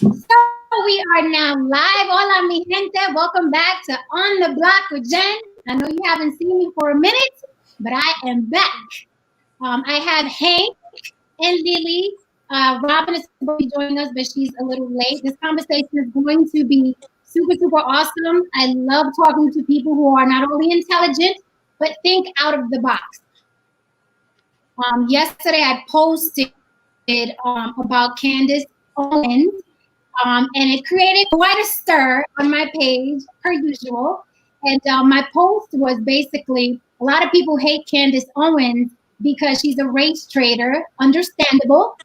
So we are now live. Hola, mi gente. Welcome back to On the Block with Jen. I know you haven't seen me for a minute, but I am back. I have Hank and Lily. Robin is supposed to be joining us, but she's a little late. This conversation is going to be super, super awesome. I love talking to people who are not only intelligent, but think out of the box. Yesterday, I posted about Candice Owens. And it created quite a stir on my page, per usual. And my post was basically a lot of people hate Candice Owens because she's a race traitor, understandable.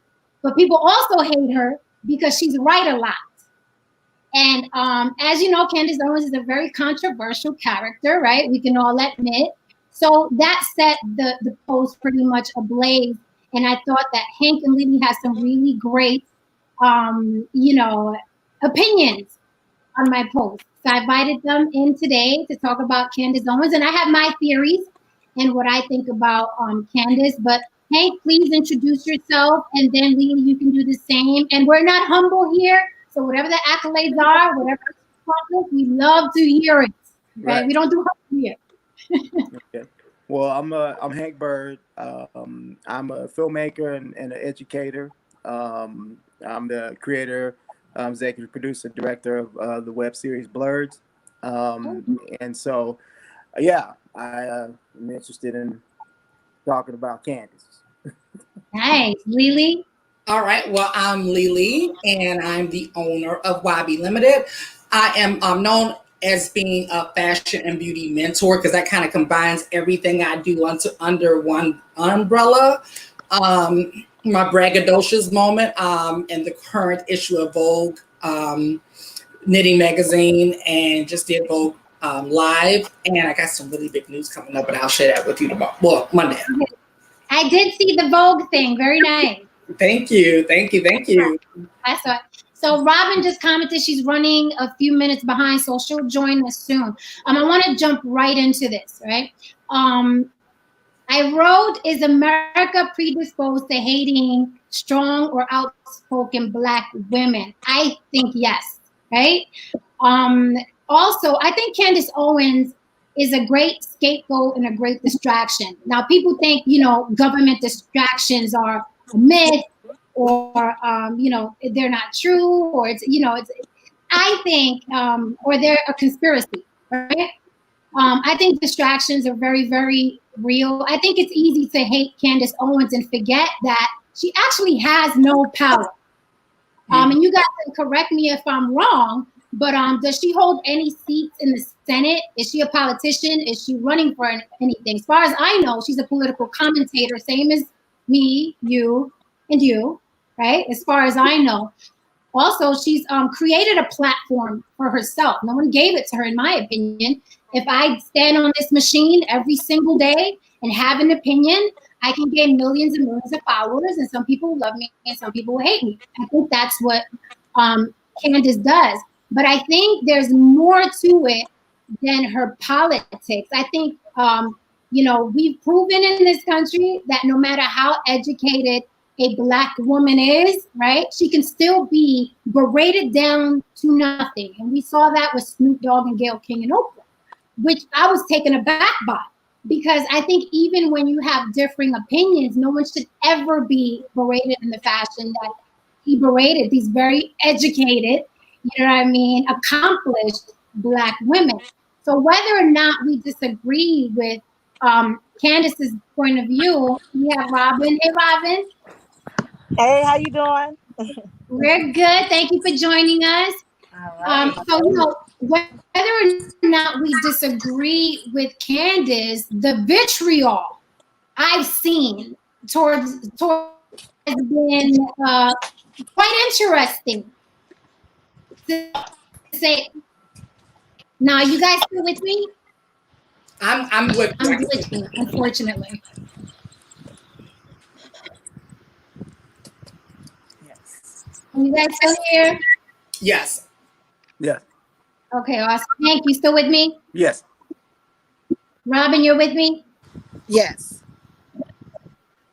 But people also hate her because she's right a lot. And as you know, Candice Owens is a very controversial character, right? We can all admit. So that set the post pretty much ablaze. And I thought that Hank and Lily had some really great opinions on my post. So I invited them in today to talk about Candice Owens, and I have my theories and what I think about Candice. But Hank, please introduce yourself, and then Lily, you can do the same. And we're not humble here, so whatever the accolades are, whatever we love to hear it. Right? We don't do humble here. Okay. Well, I'm Hank Bird. I'm a filmmaker and an educator. I'm the creator, executive producer, director of the web series Blurred. And so, yeah, I'm interested in talking about Candice. Nice. Lily? All right. Well, I'm Lily, and I'm the owner of YB Limited. I am known as being a fashion and beauty mentor because that kind of combines everything I do under one umbrella. My braggadocious moment in the current issue of Vogue Knitting Magazine, and just did Vogue live. And I got some really big news coming up, and I'll share that with you tomorrow. Well, Monday. I did see the Vogue thing. Very nice. Thank you. I saw it. So Robin just commented she's running a few minutes behind, so she'll join us soon. I want to jump right into this, right? I wrote, is America predisposed to hating strong or outspoken Black women? I think yes, right? Also, I think Candice Owens is a great scapegoat and a great distraction. Now, people think, government distractions are a myth, or they're not true, or I think, or they're a conspiracy, right? I think distractions are very, very real. I think it's easy to hate Candice Owens and forget that she actually has no power. And you guys can correct me if I'm wrong, but does she hold any seats in the Senate? Is she a politician? Is she running for anything? As far as I know, she's a political commentator, same as me, you, and you, right? As far as I know. Also, she's created a platform for herself. No one gave it to her, in my opinion. If I stand on this machine every single day and have an opinion, I can gain millions and millions of followers, and some people will love me and some people will hate me. I think that's what Candice does. But I think there's more to it than her politics. I think, we've proven in this country that no matter how educated a Black woman is, right, she can still be berated down to nothing. And we saw that with Snoop Dogg and Gayle King and Oprah, which I was taken aback by, because I think even when you have differing opinions, no one should ever be berated in the fashion that he berated these very educated, accomplished Black women. So whether or not we disagree with Candice's point of view, we have Robin. Hey, Robin. Hey, how you doing? We're good. Thank you for joining us. All right. Whether or not we disagree with Candice, the vitriol I've seen towards has been quite interesting. Say, now, you guys still with me? I'm with you. I'm glitching, unfortunately. Yes. Are you guys still here? Yes. Yeah. Okay, awesome. Hank, you still with me? Yes. Robin, you're with me? Yes.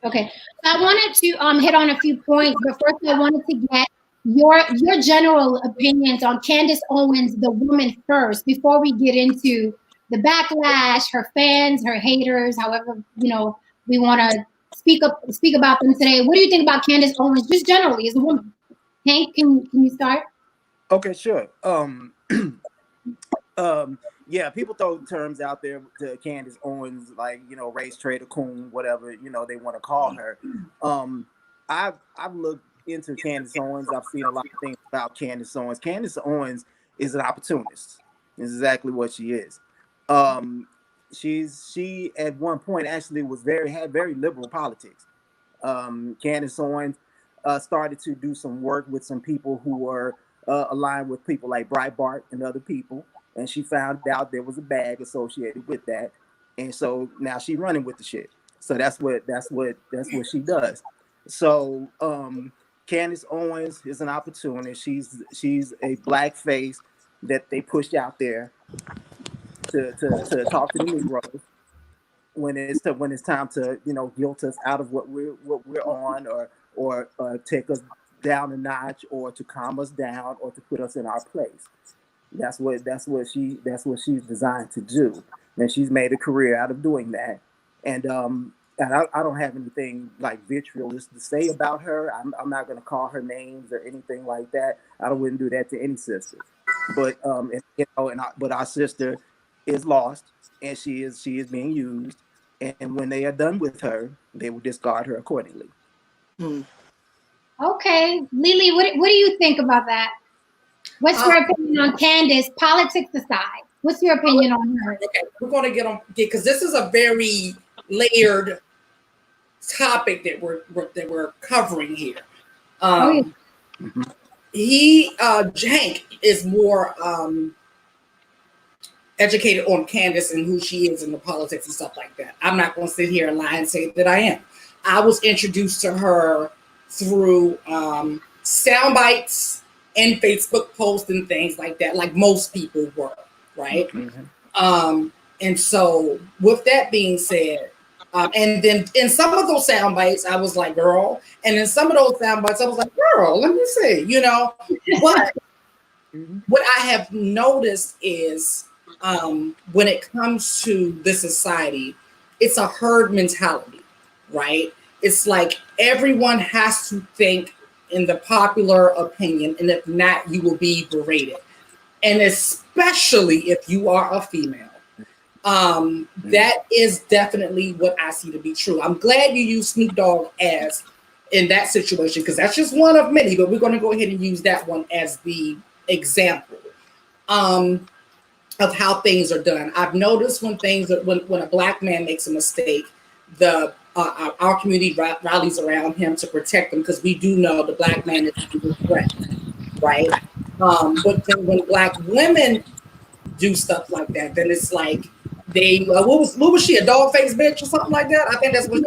Okay. So I wanted to hit on a few points, but first I wanted to get your general opinions on Candace Owens, the woman first, before we get into the backlash, her fans, her haters, however we want to speak about them today. What do you think about Candace Owens, just generally as a woman? Hank, can you start? Okay, sure. Yeah, people throw terms out there to Candace Owens, like race trader, coon, whatever they want to call her. I've looked into Candace Owens. I've seen a lot of things about Candace Owens. Candace Owens is an opportunist. Is exactly what she is. She at one point actually had very liberal politics. Candace Owens started to do some work with some people who were aligned with people like Breitbart and other people, and she found out there was a bag associated with that, and so now she's running with the shit. So that's what she does. So Candace Owens is an opportunist. She's a black face that they pushed out there to talk to the Negroes when it's time to guilt us out of what we're on, or take us down a notch, or to calm us down, or to put us in our place. That's what she's designed to do, and she's made a career out of doing that. And I don't have anything like vitriolous to say about her. I'm not going to call her names or anything like that. I wouldn't do that to any sister. But but our sister is lost, and she is being used. And when they are done with her, they will discard her accordingly. Okay, Lily, what do you think about that? What's your opinion on Candace? Politics aside, what's your opinion on her? Okay, we're going to get because this is a very layered topic that we're covering here. Hank is more educated on Candace and who she is and the politics and stuff like that. I'm not going to sit here and lie and say that I am. I was introduced to her through sound bites and Facebook posts and things like that, like most people were, right? Mm-hmm. And so with that being said, and then in some of those sound bites, I was like, girl. And in some of those sound bites, I was like, girl, let me see, But what I have noticed is when it comes to this society, it's a herd mentality, right? It's like everyone has to think in the popular opinion, and if not, you will be berated. And especially if you are a female. That is definitely what I see to be true. I'm glad you use Snoop Dogg as in that situation, because that's just one of many, but we're going to go ahead and use that one as the example of how things are done. I've noticed when a black man makes a mistake, our community rallies around him to protect him, because we do know the black man is a threat, right? But then when black women do stuff like that, then it's like they what was she, a dog-faced bitch or something like that? I think that's what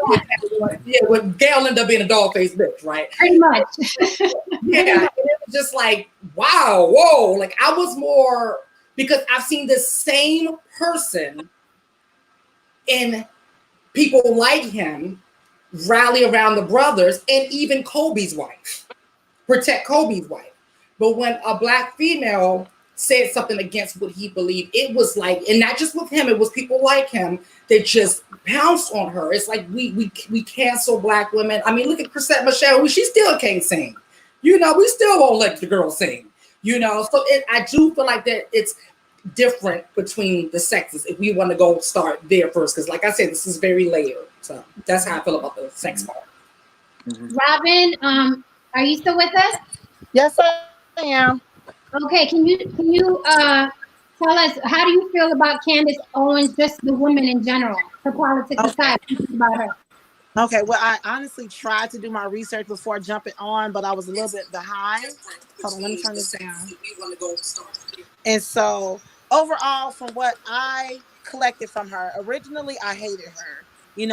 what Gail ended up being, a dog-faced bitch, right? Pretty much. Yeah, and it was just like, wow, whoa. Like I was more, because I've seen the same person in people like him rally around the brothers and even Kobe's wife, protect Kobe's wife. But when a black female said something against what he believed, it was like, and not just with him, it was people like him that just pounced on her. It's like we cancel black women. I mean, look at Chrisette Michele, who she still can't sing. We still won't let the girl sing. So I do feel like that it's different between the sexes, if we want to go start there first, because like I said, this is very layered. So that's how I feel about the sex part. Robin, are you still with us? Yes, I am. Okay, can you tell us, how do you feel about Candace Owens, just the woman in general, her politics aside? What do you think about her? Okay, well, I honestly tried to do my research before jumping on, but I was a little bit behind. Hold on, let me turn this down. And so overall, from what I collected from her, originally I hated her.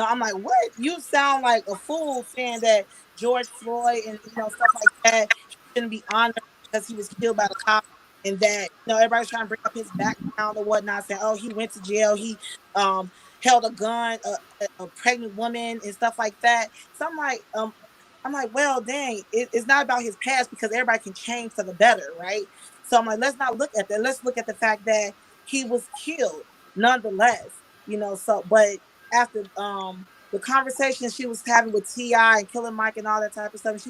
I'm like, what? You sound like a fool saying that George Floyd and stuff like that shouldn't be honored because he was killed by the cop, and that everybody's trying to bring up his background or whatnot, saying, oh, he went to jail, he held a gun, a pregnant woman and stuff like that. So I'm like, I'm like, well, dang, it's not about his past because everybody can change for the better, right? So I'm like, let's not look at that. Let's look at the fact that he was killed nonetheless, you know. So, but after the conversation she was having with T.I. and Killer Mike and all that type of stuff,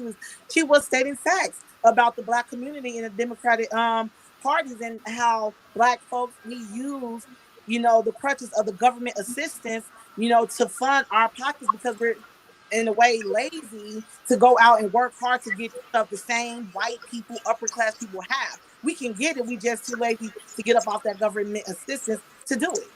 she was stating facts about the Black community and the Democratic parties and how Black folks we use, you know, the crutches of the government assistance, you know, to fund our pockets because we're in a way lazy to go out and work hard to get stuff the same white people, upper class people have. We can get it. We just too lazy to get up off that government assistance to do it.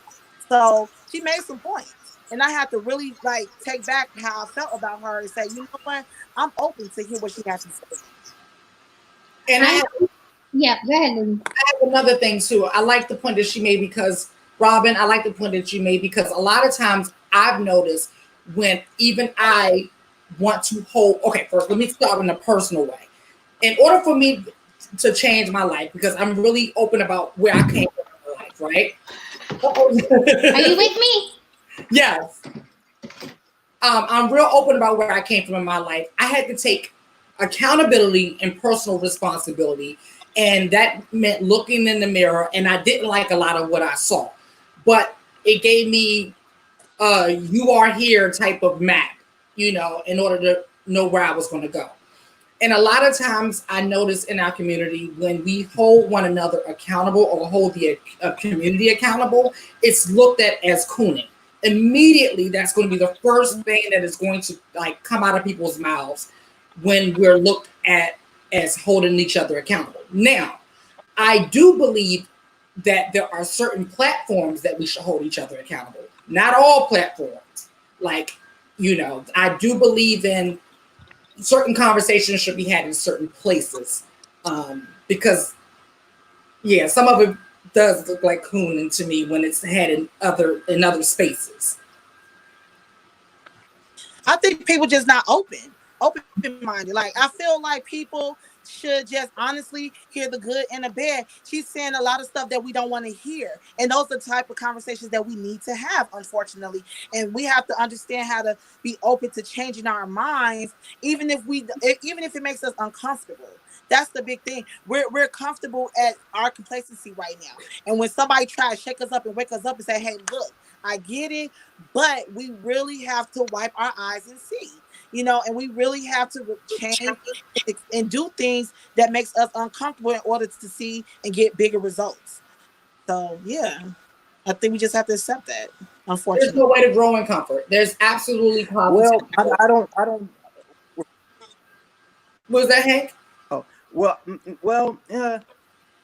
So she made some points. And I had to really like take back how I felt about her and say, you know what? I'm open to hear what she has to say. And yeah, go ahead, Lily. I have another thing too. I like the point that she made because Robin, I like the point that you made because a lot of times I've noticed when even I want to hold, okay, first let me start in a personal way. In order for me to change my life, because I'm really open about where I came from in my life, right? Are you with me? Yes. I'm real open about where I came from in my life. I had to take accountability and personal responsibility. And that meant looking in the mirror. And I didn't like a lot of what I saw. But it gave me you are here type of map, you know, in order to know where I was going to go. And a lot of times I notice in our community, when we hold one another accountable or hold the community accountable, it's looked at as cooning. Immediately, that's going to be the first thing that is going to like come out of people's mouths when we're looked at as holding each other accountable. Now, I do believe that there are certain platforms that we should hold each other accountable. Not all platforms. Like, you know, I do believe in certain conversations should be had in certain places. Because, yeah, some of it does look like cooning to me when it's had in other spaces. I think people just not open-minded. Like I feel like people should just honestly hear the good and the bad. She's saying a lot of stuff that we don't want to hear, and those are the type of conversations that we need to have, unfortunately. And we have to understand how to be open to changing our minds, even if it makes us uncomfortable. That's the big thing. We're comfortable at our complacency right now, and when somebody tries to shake us up and wake us up and say, "Hey, look, I get it," but we really have to wipe our eyes and see, you know, and we really have to change and do things that makes us uncomfortable in order to see and get bigger results. So yeah, I think we just have to accept that. Unfortunately, there's no way to grow in comfort. There's absolutely Well, I don't. Was that Hank? Oh, well,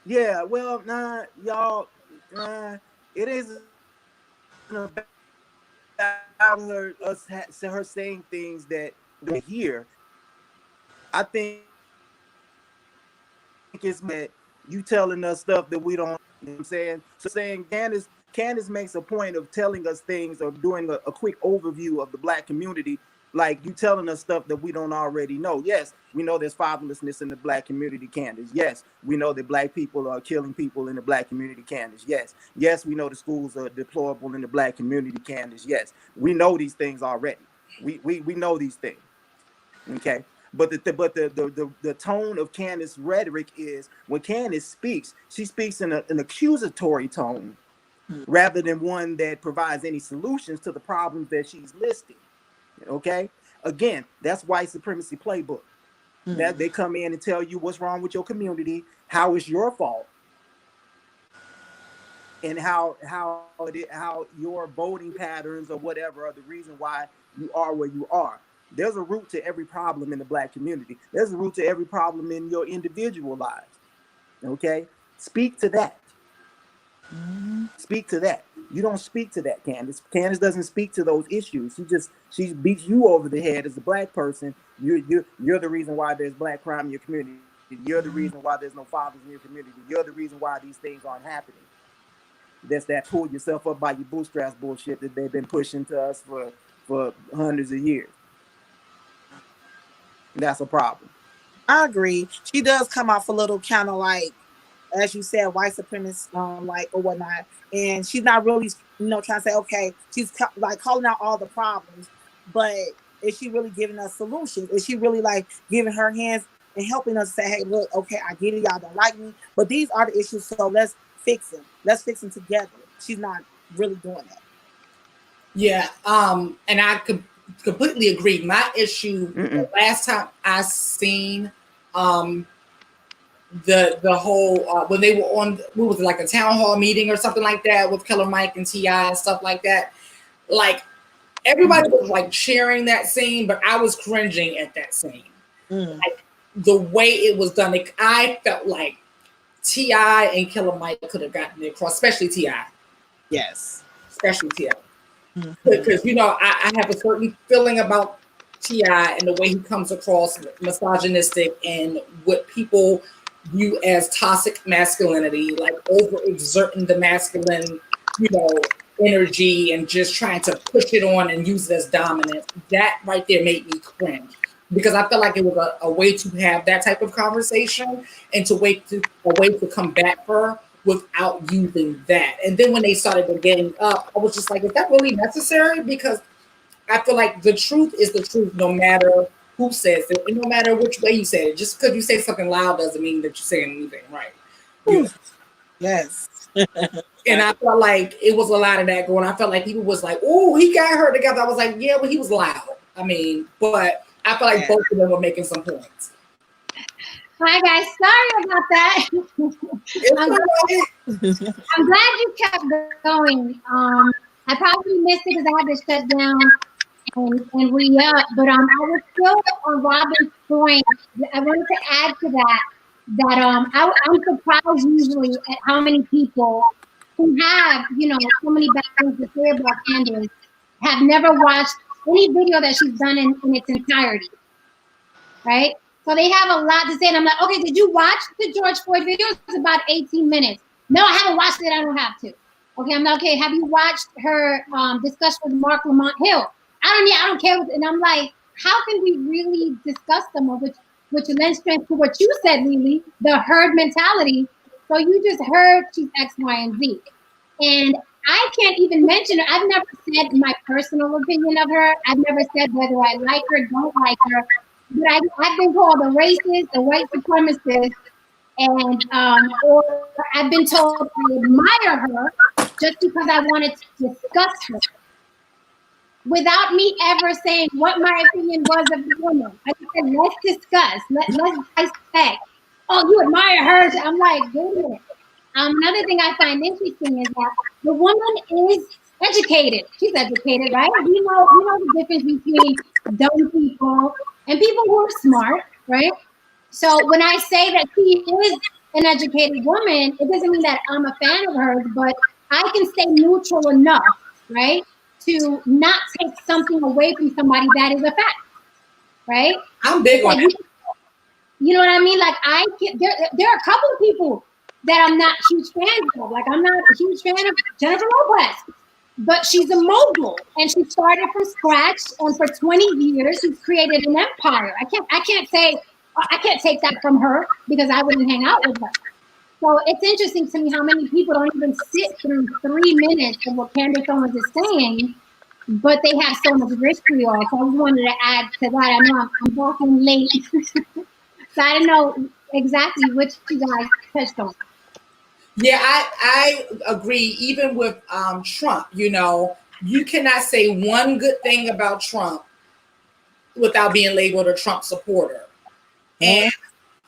yeah. Well, nah, y'all, it isn't about her saying things that don't hear. I think it's that you telling us stuff that we don't. You know what I'm saying? So saying Candice makes a point of telling us things or doing a quick overview of the Black community, like you telling us stuff that we don't already know. Yes, we know there's fatherlessness in the Black community, Candice. Yes, we know that Black people are killing people in the Black community, Candice. Yes, we know the schools are deplorable in the Black community, Candice. Yes, we know these things already. We know these things. Okay. But the tone of Candice's rhetoric is when Candice speaks, she speaks in an accusatory tone rather than one that provides any solutions to the problems that she's listing. Okay. Again, that's white supremacy playbook. That they come in and tell you what's wrong with your community, how it's your fault, and how your voting patterns or whatever are the reason why you are where you are. There's a root to every problem in the Black community. There's a root to every problem in your individual lives. Okay? Speak to that. Speak to that. You don't speak to that, Candice. Candice doesn't speak to those issues. She beats you over the head as a Black person. You're the reason why there's Black crime in your community. You're the reason why there's no fathers in your community. You're the reason why these things aren't happening. That's that pull yourself up by your bootstraps bullshit that they've been pushing to us for hundreds of years. That's a problem. I agree. She does come off a little kind of like, as you said, white supremacist, like or whatnot, and she's not really, you know, trying to say, okay, she's like calling out all the problems, but is she really giving us solutions? Is she really like giving her hands and helping us say, hey, look, okay, I get it, y'all don't like me, but these are the issues, so let's fix them. Let's fix them together. She's not really doing that. Yeah, and I could completely agree. My issue the last time I seen the whole when they were on, what was it, like a town hall meeting or something like that with Killer Mike and T.I. and stuff like that. Like everybody was like cheering that scene, but I was cringing at that scene. Like the way it was done, like, I felt like T.I. and Killer Mike could have gotten it across, especially T.I. Yes, especially T.I. Because you know, I have a certain feeling about T.I. and the way he comes across misogynistic and what people view as toxic masculinity, like overexerting the masculine, you know, energy and just trying to push it on and use it as dominant. That right there made me cringe, because I felt like it was a way to have that type of conversation and a way to combat her without using that. And then when they started getting up, I was just like, is that really necessary? Because I feel like the truth is the truth, no matter who says it, and no matter which way you say it. Just because you say something loud doesn't mean that you're saying anything right. You know? Yes. And I felt like it was a lot of that going. I felt like people was like, oh, he got her together. I was like, yeah, but he was loud. I mean, but I feel like both of them were making some points. Hi guys, sorry about that. I'm glad you kept going. I probably missed it because I had to shut down and re-up, but I was still on Robin's point. I wanted to add to that I'm surprised usually at how many people who have, you know, so many bad things to say about Candice have never watched any video that she's done in its entirety, right? So they have a lot to say, and I'm like, okay, did you watch the George Floyd video? It's about 18 minutes. No, I haven't watched it. I don't have to. Okay, I'm like, okay. Have you watched her discussion with Mark Lamont Hill? I don't care. And I'm like, how can we really discuss them, which lends strength to what you said, Lily, the herd mentality. So you just heard she's X, Y, and Z, and I can't even mention her. I've never said my personal opinion of her. I've never said whether I like her, don't like her. But I've been called a racist, a white supremacist, and or I've been told I admire her just because I wanted to discuss her, without me ever saying what my opinion was of the woman. I said, let's discuss, let's dissect. Oh, you admire her? I'm like, wait a minute. Another thing I find interesting is that the woman is educated. She's educated, right? We know the difference between dumb people and people who are smart, right? So when I say that she is an educated woman, it doesn't mean that I'm a fan of hers, but I can stay neutral enough, right, to not take something away from somebody that is a fact, right? I'm big on it. You know what I mean? Like there are a couple of people that I'm not huge fans of. Like I'm not a huge fan of Jennifer Lopez, but she's a mogul and she started from scratch, and for 20 years she's created an empire. I can't take that from her because I wouldn't hang out with her. So it's interesting to me how many people don't even sit through 3 minutes of what Candice Owens is saying, but they have so much vitriol. So I just wanted to add to that. I know I'm walking late, so I don't know exactly which you guys touched on. Yeah, I agree. Even with Trump, you know, you cannot say one good thing about Trump without being labeled a Trump supporter. And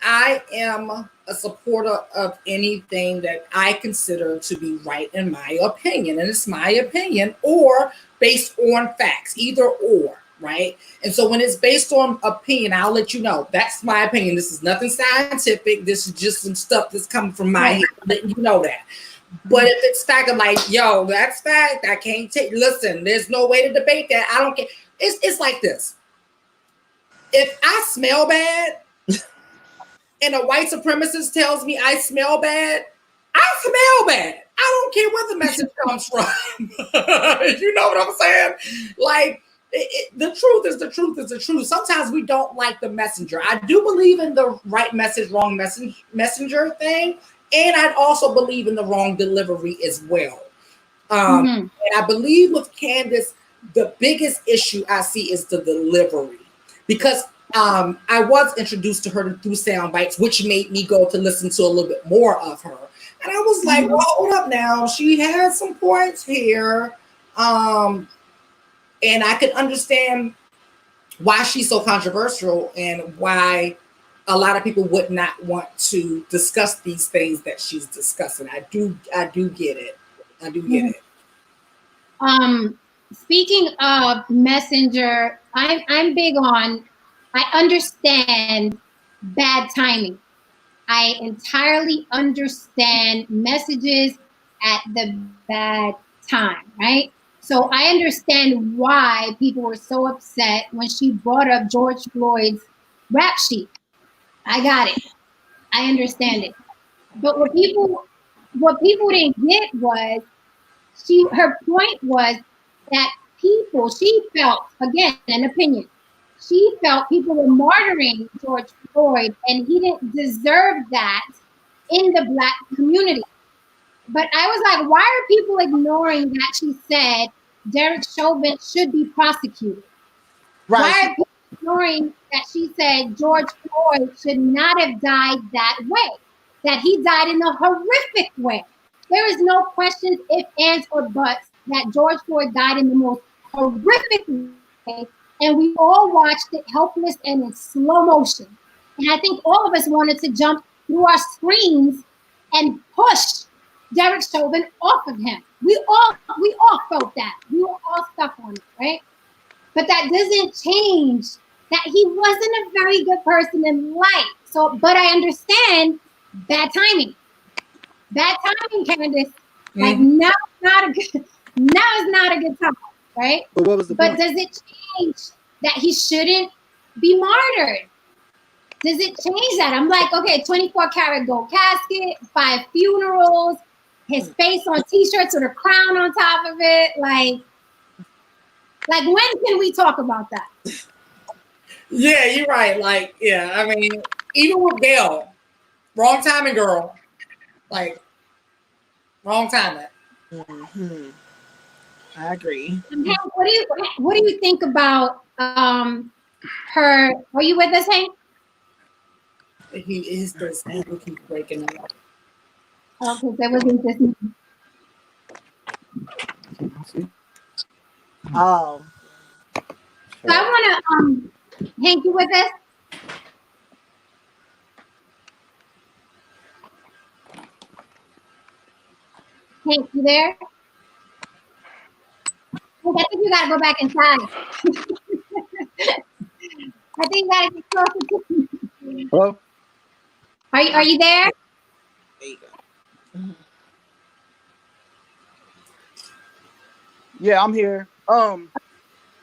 I am a supporter of anything that I consider to be right in my opinion. And it's my opinion or based on facts, either or, right? And so when it's based on opinion, I'll let you know. That's my opinion. This is nothing scientific. This is just some stuff that's coming from my head, letting you know that. But if it's fact, I'm like, yo, that's fact. I can't take, listen, there's no way to debate that. I don't care. It's like this. If I smell bad, and a white supremacist tells me I smell bad, I smell bad. I don't care where the message comes from. You know what I'm saying? Like, the truth is the truth is the truth. Sometimes we don't like the messenger. I do believe in the right message, wrong messenger thing. And I also believe in the wrong delivery as well. And I believe with Candice, the biggest issue I see is the delivery, because I was introduced to her through sound bites, which made me go to listen to a little bit more of her. And I was like, well, hold up now. She has some points here. And I could understand why she's so controversial and why a lot of people would not want to discuss these things that she's discussing. I do get it. I do get it. Speaking of Messenger, I'm big on, I understand bad timing. I entirely understand messages at the bad time, right? So I understand why people were so upset when she brought up George Floyd's rap sheet. I got it. I understand it. But what people didn't get was her point was that she felt, again, an opinion, she felt people were martyring George Floyd and he didn't deserve that in the Black community. But I was like, why are people ignoring that she said Derek Chauvin should be prosecuted? Right. Why are people ignoring that she said George Floyd should not have died that way, that he died in a horrific way? There is no questions, if, ands, or buts that George Floyd died in the most horrific way, and we all watched it helpless and in slow motion. And I think all of us wanted to jump through our screens and push Derek Chauvin off of him. We all felt that. We were all stuck on it, right? But that doesn't change that he wasn't a very good person in life. So, but I understand bad timing. Bad timing, Candice. Like now is not a good time, right? But what was the point? Does it change that he shouldn't be martyred? Does it change that? I'm like, okay, 24 karat gold casket, 5 funerals, his face on t-shirts with a crown on top of it. Like when can we talk about that? Yeah, you're right. Like, yeah, I mean, even with Gail, wrong timing, girl. Like, wrong timing. Mm-hmm. I agree. What do you think about her? Are you with us, Hank? His signal keeps breaking up. Okay, that wasn't just me. Oh. So I want to, Hank, you with us? Hank, you there? I think you gotta go back inside. I think you gotta get closer to me. Hello? Are you there? There you go. Yeah, I'm here.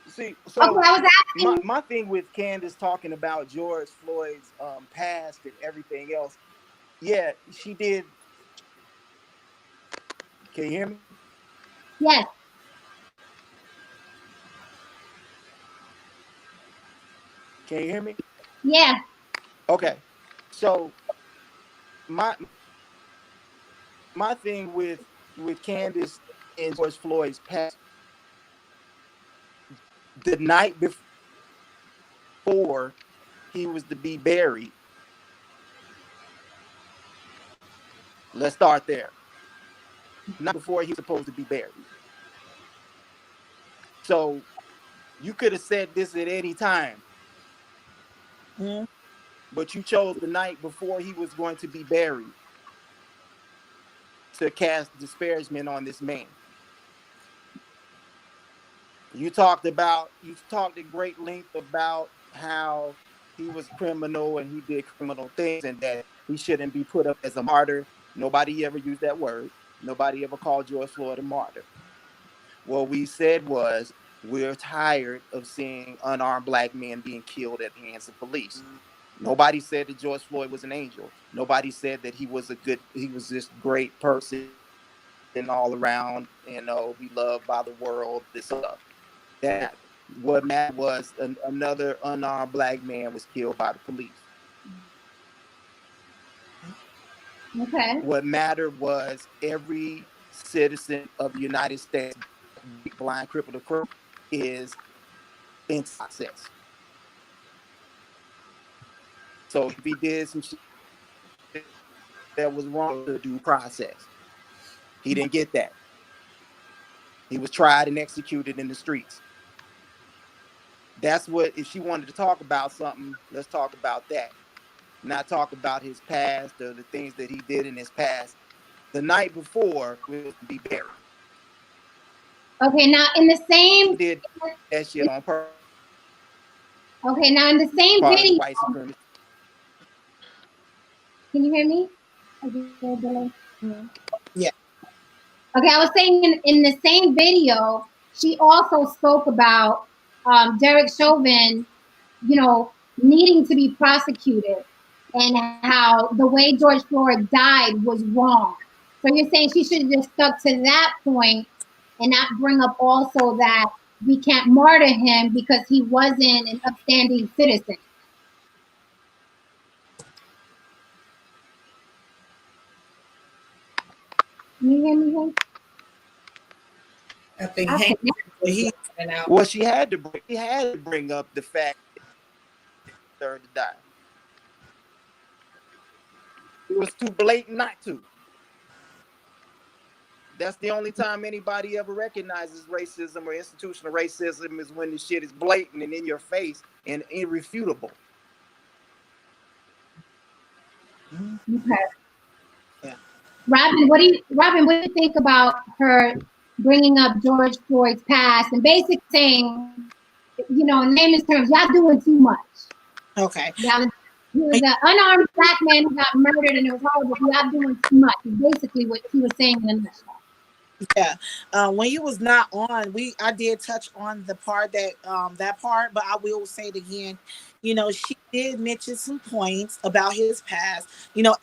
See, so Okay, I was asking. my thing with Candace talking about George Floyd's past and everything else. Yeah, she did. Can you hear me? Yes. Can you hear me? Yeah. Okay. So my thing with Candace and George Floyd's past, the night before he was to be buried. Let's start there. Not before he was supposed to be buried. So you could have said this at any time. Mm-hmm. But you chose the night before he was going to be buried to cast disparagement on this man. You talked at great length about how he was criminal and he did criminal things and that he shouldn't be put up as a martyr. Nobody ever used that word. Nobody ever called George Floyd a martyr. What we said was, we're tired of seeing unarmed Black men being killed at the hands of police. Nobody said that George Floyd was an angel. Nobody said that he was this great person and all around, beloved by the world, this stuff. That what mattered was another unarmed Black man was killed by the police. Okay. What mattered was every citizen of the United States, blind, crippled, or crippled, is in process. So if he did some shit that was wrong, the due process, he didn't get that. He was tried and executed in the streets. That's what, if she wanted to talk about something, let's talk about that. Not talk about his past or the things that he did in his past. The night before was to be buried. Okay, now in the same. He did that shit on purpose. Okay, now in the same video. White supremacy. Can you hear me? Yeah. Okay, I was saying in the same video, she also spoke about Derek Chauvin, you know, needing to be prosecuted and how the way George Floyd died was wrong. So you're saying she should have just stuck to that point and not bring up also that we can't martyr him because he wasn't an upstanding citizen. Can you hear me? I think Okay. Well, she had to bring up the fact that he died. It was too blatant not to. That's the only time anybody ever recognizes racism or institutional racism is when the shit is blatant and in your face and irrefutable. Okay. Yeah. Robin, what do you think about her bringing up George Floyd's past and basically saying, you know, in layman's terms, y'all doing too much. Okay. He was an unarmed black man who got murdered and it was horrible. Y'all doing too much. Is basically what he was saying in a nutshell. Yeah. When you was not on, I did touch on the part that part, but I will say it again. You know, she did mention some points about his past. You know,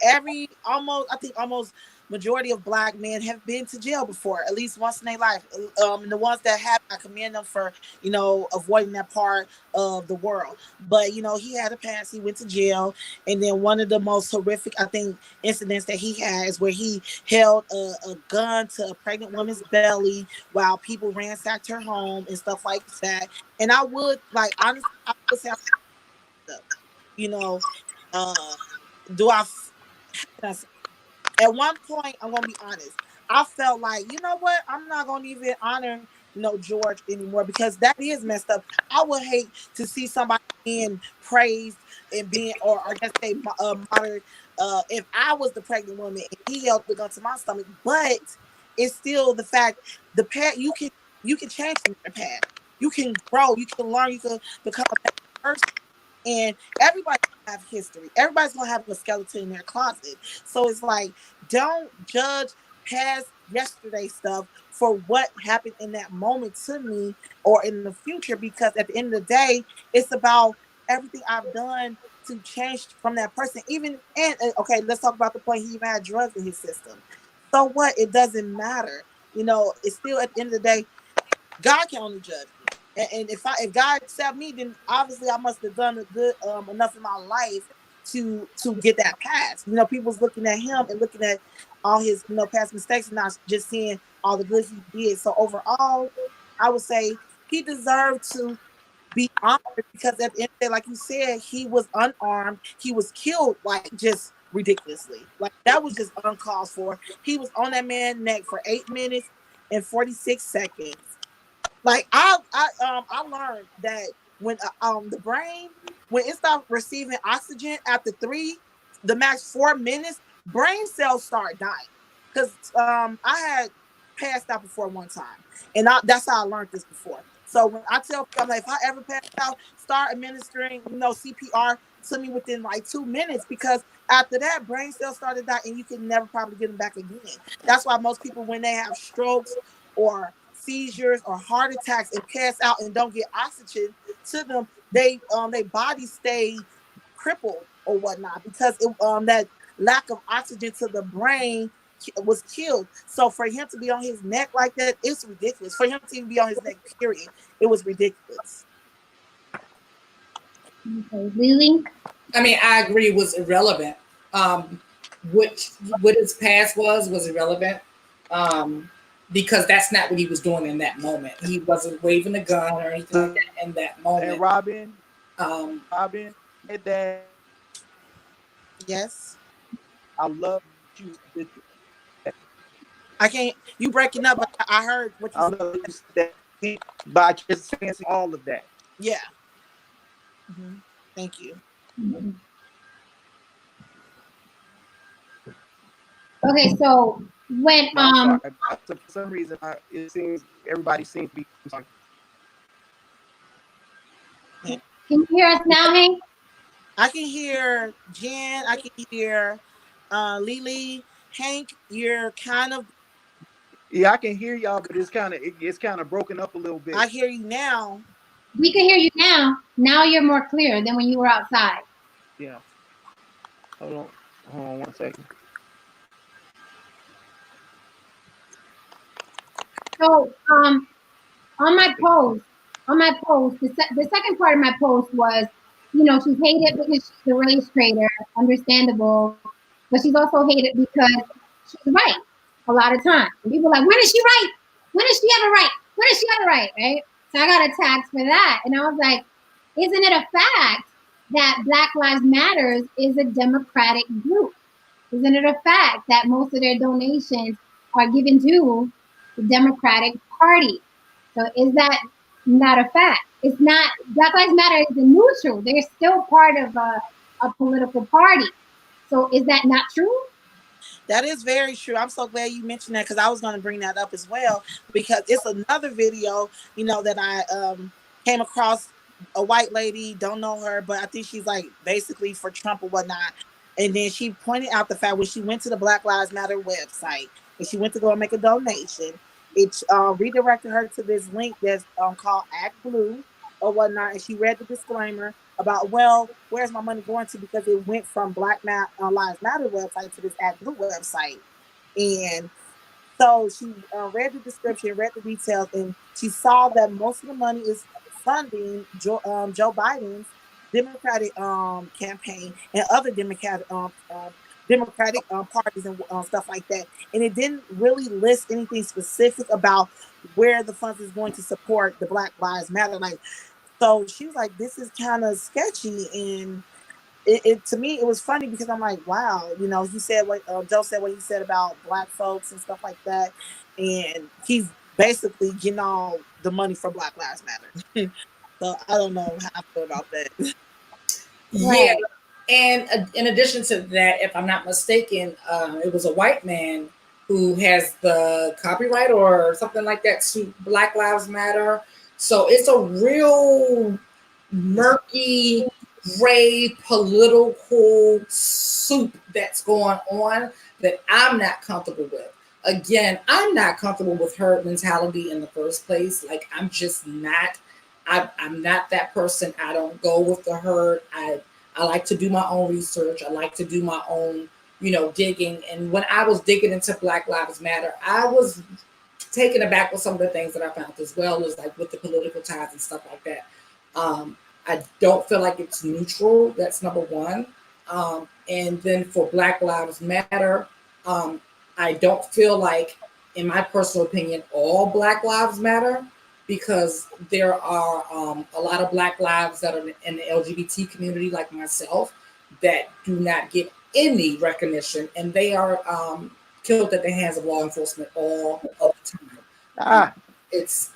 almost majority of black men have been to jail before, at least once in their life. And the ones that have, I commend them for, you know, avoiding that part of the world. But, you know, he had a past, he went to jail. And then one of the most horrific, I think, incidents that he had is where he held a gun to a pregnant woman's belly while people ransacked her home and stuff like that. And I would, like, honestly, I would say, you know, at one point, I'm gonna be honest, I felt like, you know what, I'm not gonna even honor George anymore because that is messed up. I would hate to see somebody being praised and being, or I guess say honored, if I was the pregnant woman and he held the gun to my stomach. But it's still the fact, the path you can change from the path. You can grow, you can learn, you can become a better person. And everybody's gonna have history. Everybody's gonna have a skeleton in their closet. So it's like, don't judge past yesterday stuff for what happened in that moment to me or in the future, because at the end of the day, it's about everything I've done to change from that person. Okay, let's talk about the point he even had drugs in his system. So what? It doesn't matter. You know, it's still at the end of the day, God can only judge me. And if God accept me, then obviously I must have done a good enough in my life to get that pass. You know, people's looking at him and looking at all his past mistakes and not just seeing all the good he did. So overall, I would say he deserved to be honored because at the end of the day, like you said, he was unarmed. He was killed like just ridiculously. Like that was just uncalled for. He was on that man's neck for 8 minutes and 46 seconds. Like I learned that when the brain, when it stopped receiving oxygen after the max 4 minutes, brain cells start dying. Because I had passed out before one time, and that's how I learned this before. So when I tell people, I'm like, if I ever pass out, start administering CPR to me within like 2 minutes, because after that, brain cells started dying, and you can never probably get them back again. That's why most people, when they have strokes or seizures or heart attacks and pass out and don't get oxygen to them, they bodies stay crippled or whatnot, because that lack of oxygen to the brain was killed. So for him to be on his neck like that, it's ridiculous. For him to even be on his neck, period, it was ridiculous. Okay, Lily? I mean, I agree, it was irrelevant. What his past was irrelevant. because that's not what he was doing in that moment. He wasn't waving a gun or anything like that in that moment. And Robin, did that. Yes. I love you. I can't. You breaking up, but I heard what you I said. know you said that, but I just fancy all of that. Yeah. Mm-hmm. Thank you. Okay, so when No, I'm sorry. For some reason, it seems everybody seems to be. I'm sorry. can you hear us now, Hank? I can hear Jen. I can hear Lily. Hank, you're kind of. Yeah, I can hear y'all, but it's kind of broken up a little bit. I hear you now. We can hear you now. Now you're more clear than when you were outside. Yeah. Hold on 1 second. So on my post, the second part of my post was, you know, she's hated because she's a race traitor, understandable, but she's also hated because she's right a lot of times. And people are like, when is she right? When is she ever right? When is she ever right? Right? So I got attacked for that. And I was like, isn't it a fact that Black Lives Matters is a democratic group? Isn't it a fact that most of their donations are given to the Democratic Party? So is that not a fact? It's not. Black Lives Matter is neutral. They're still part of a political party. So is that not true? That is very true. I'm so glad you mentioned that because I was going to bring that up as well because it's another video, you know, that I came across. A white lady, don't know her, but I think she's like basically for Trump or whatnot. And then she pointed out the fact when she went to the Black Lives Matter website and she went to go and make a donation, it redirected her to this link that's called Act Blue or whatnot. And she read the disclaimer about, well, where's my money going to? Because it went from Lives Matter website to this Act Blue website. And so she read the description, read the details, and she saw that most of the money is funding Joe Biden's Democratic campaign and other Democratic parties and stuff like that. And it didn't really list anything specific about where the funds is going to support the Black Lives Matter. Like, so she was like, this is kind of sketchy. And it to me, it was funny because I'm like, wow, you know, he said what Joe said, what he said about Black folks and stuff like that. And he's basically getting all the money for Black Lives Matter. So I don't know how I feel about that. Yeah. And in addition to that, if I'm not mistaken, it was a white man who has the copyright or something like that to Black Lives Matter. So it's a real murky, gray political soup that's going on that I'm not comfortable with. Again, I'm not comfortable with herd mentality in the first place. Like, I'm just not. I'm not that person. I don't go with the herd. I like to do my own research. I like to do my own, you know, digging. And when I was digging into Black Lives Matter, I was taken aback with some of the things that I found, as well as like with the political ties and stuff like that. I don't feel like it's neutral. That's number one. And then for Black Lives Matter, I don't feel like, in my personal opinion, all Black Lives matter, because there are a lot of Black lives that are in the LGBT community, like myself, that do not get any recognition, and they are killed at the hands of law enforcement all of the time. It's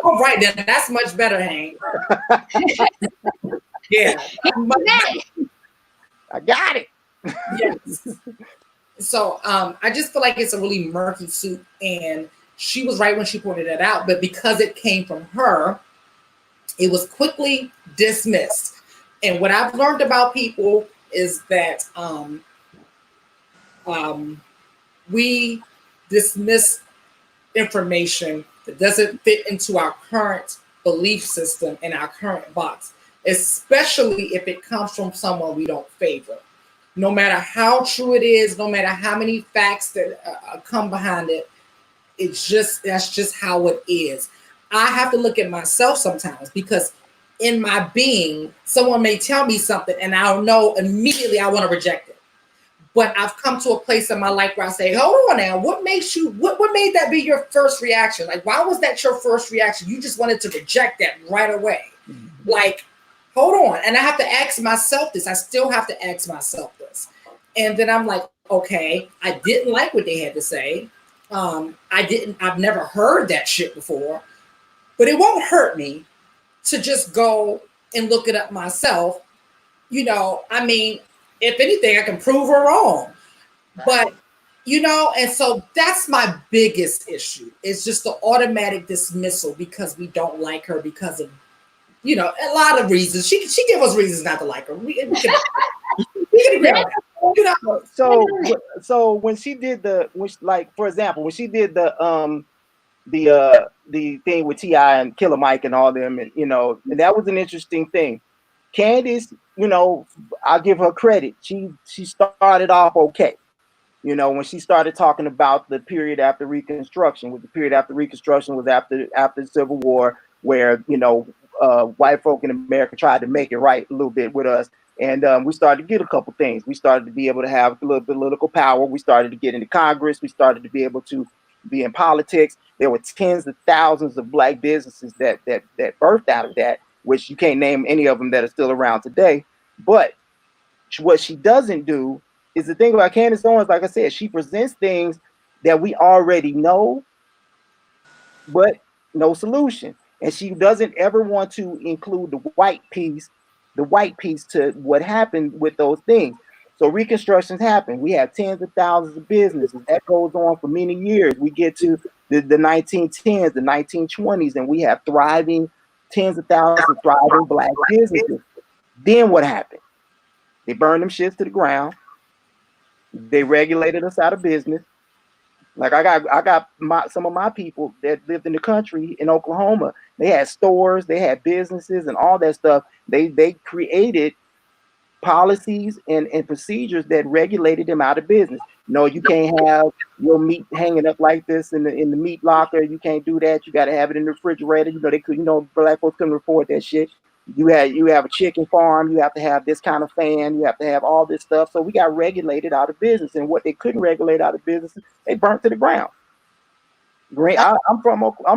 all right then. That's much better, Hank. Yeah, I got it. Yes. So I just feel like it's a really murky soup, and she was right when she pointed it out, but because it came from her, it was quickly dismissed. And what I've learned about people is that we dismiss information that doesn't fit into our current belief system and our current box, especially if it comes from someone we don't favor. No matter how true it is, no matter how many facts that come behind it, that's just how it is. I have to look at myself sometimes, because in my being, someone may tell me something and I'll know immediately I want to reject it. But I've come to a place in my life where I say, hold on now, what made that be your first reaction? Like, why was that your first reaction? You just wanted to reject that right away. Like, hold on. And I have to ask myself this. I still have to ask myself this. And then I'm like, okay, I didn't like what they had to say. I've never heard that shit before, but it won't hurt me to just go and look it up myself. You know, I mean, if anything, I can prove her wrong. But, you know, and so that's my biggest issue. It's just the automatic dismissal because we don't like her because of, you know, a lot of reasons. She gave us reasons not to like her. We can agree on that. You know? So when she did like, for example, when she did the thing with T.I. and Killer Mike and all them, and, you know, and that was an interesting thing. Candice, you know, I'll give her credit. She started off okay. You know, when she started talking about the period after Reconstruction, the period after Reconstruction was after the Civil War, where, you know, white folk in America tried to make it right a little bit with us. And we started to get a couple things. We started to be able to have a little political power. We started to get into Congress. We started to be able to be in politics. There were tens of thousands of Black businesses that birthed out of that, which you can't name any of them that are still around today. But what she doesn't do is the thing about Candice Owens, like I said, she presents things that we already know, but no solution. And she doesn't ever want to include the white piece to what happened with those things. So reconstructions happen. We have tens of thousands of businesses. That goes on for many years. We get to the 1910s, the 1920s, and we have tens of thousands of thriving Black businesses. Then what happened? They burned them shits to the ground. They regulated us out of business. Like I got some of my people that lived in the country in Oklahoma. They had stores, they had businesses, and all that stuff. They created policies and procedures that regulated them out of business. No, you can't have your meat hanging up like this in the meat locker. You can't do that. You got to have it in the refrigerator. You know, they could, you know, Black folks couldn't afford that shit. You have a chicken farm. You have to have this kind of fan. You have to have all this stuff. So we got regulated out of business, and what they couldn't regulate out of business, they burnt to the ground. I'm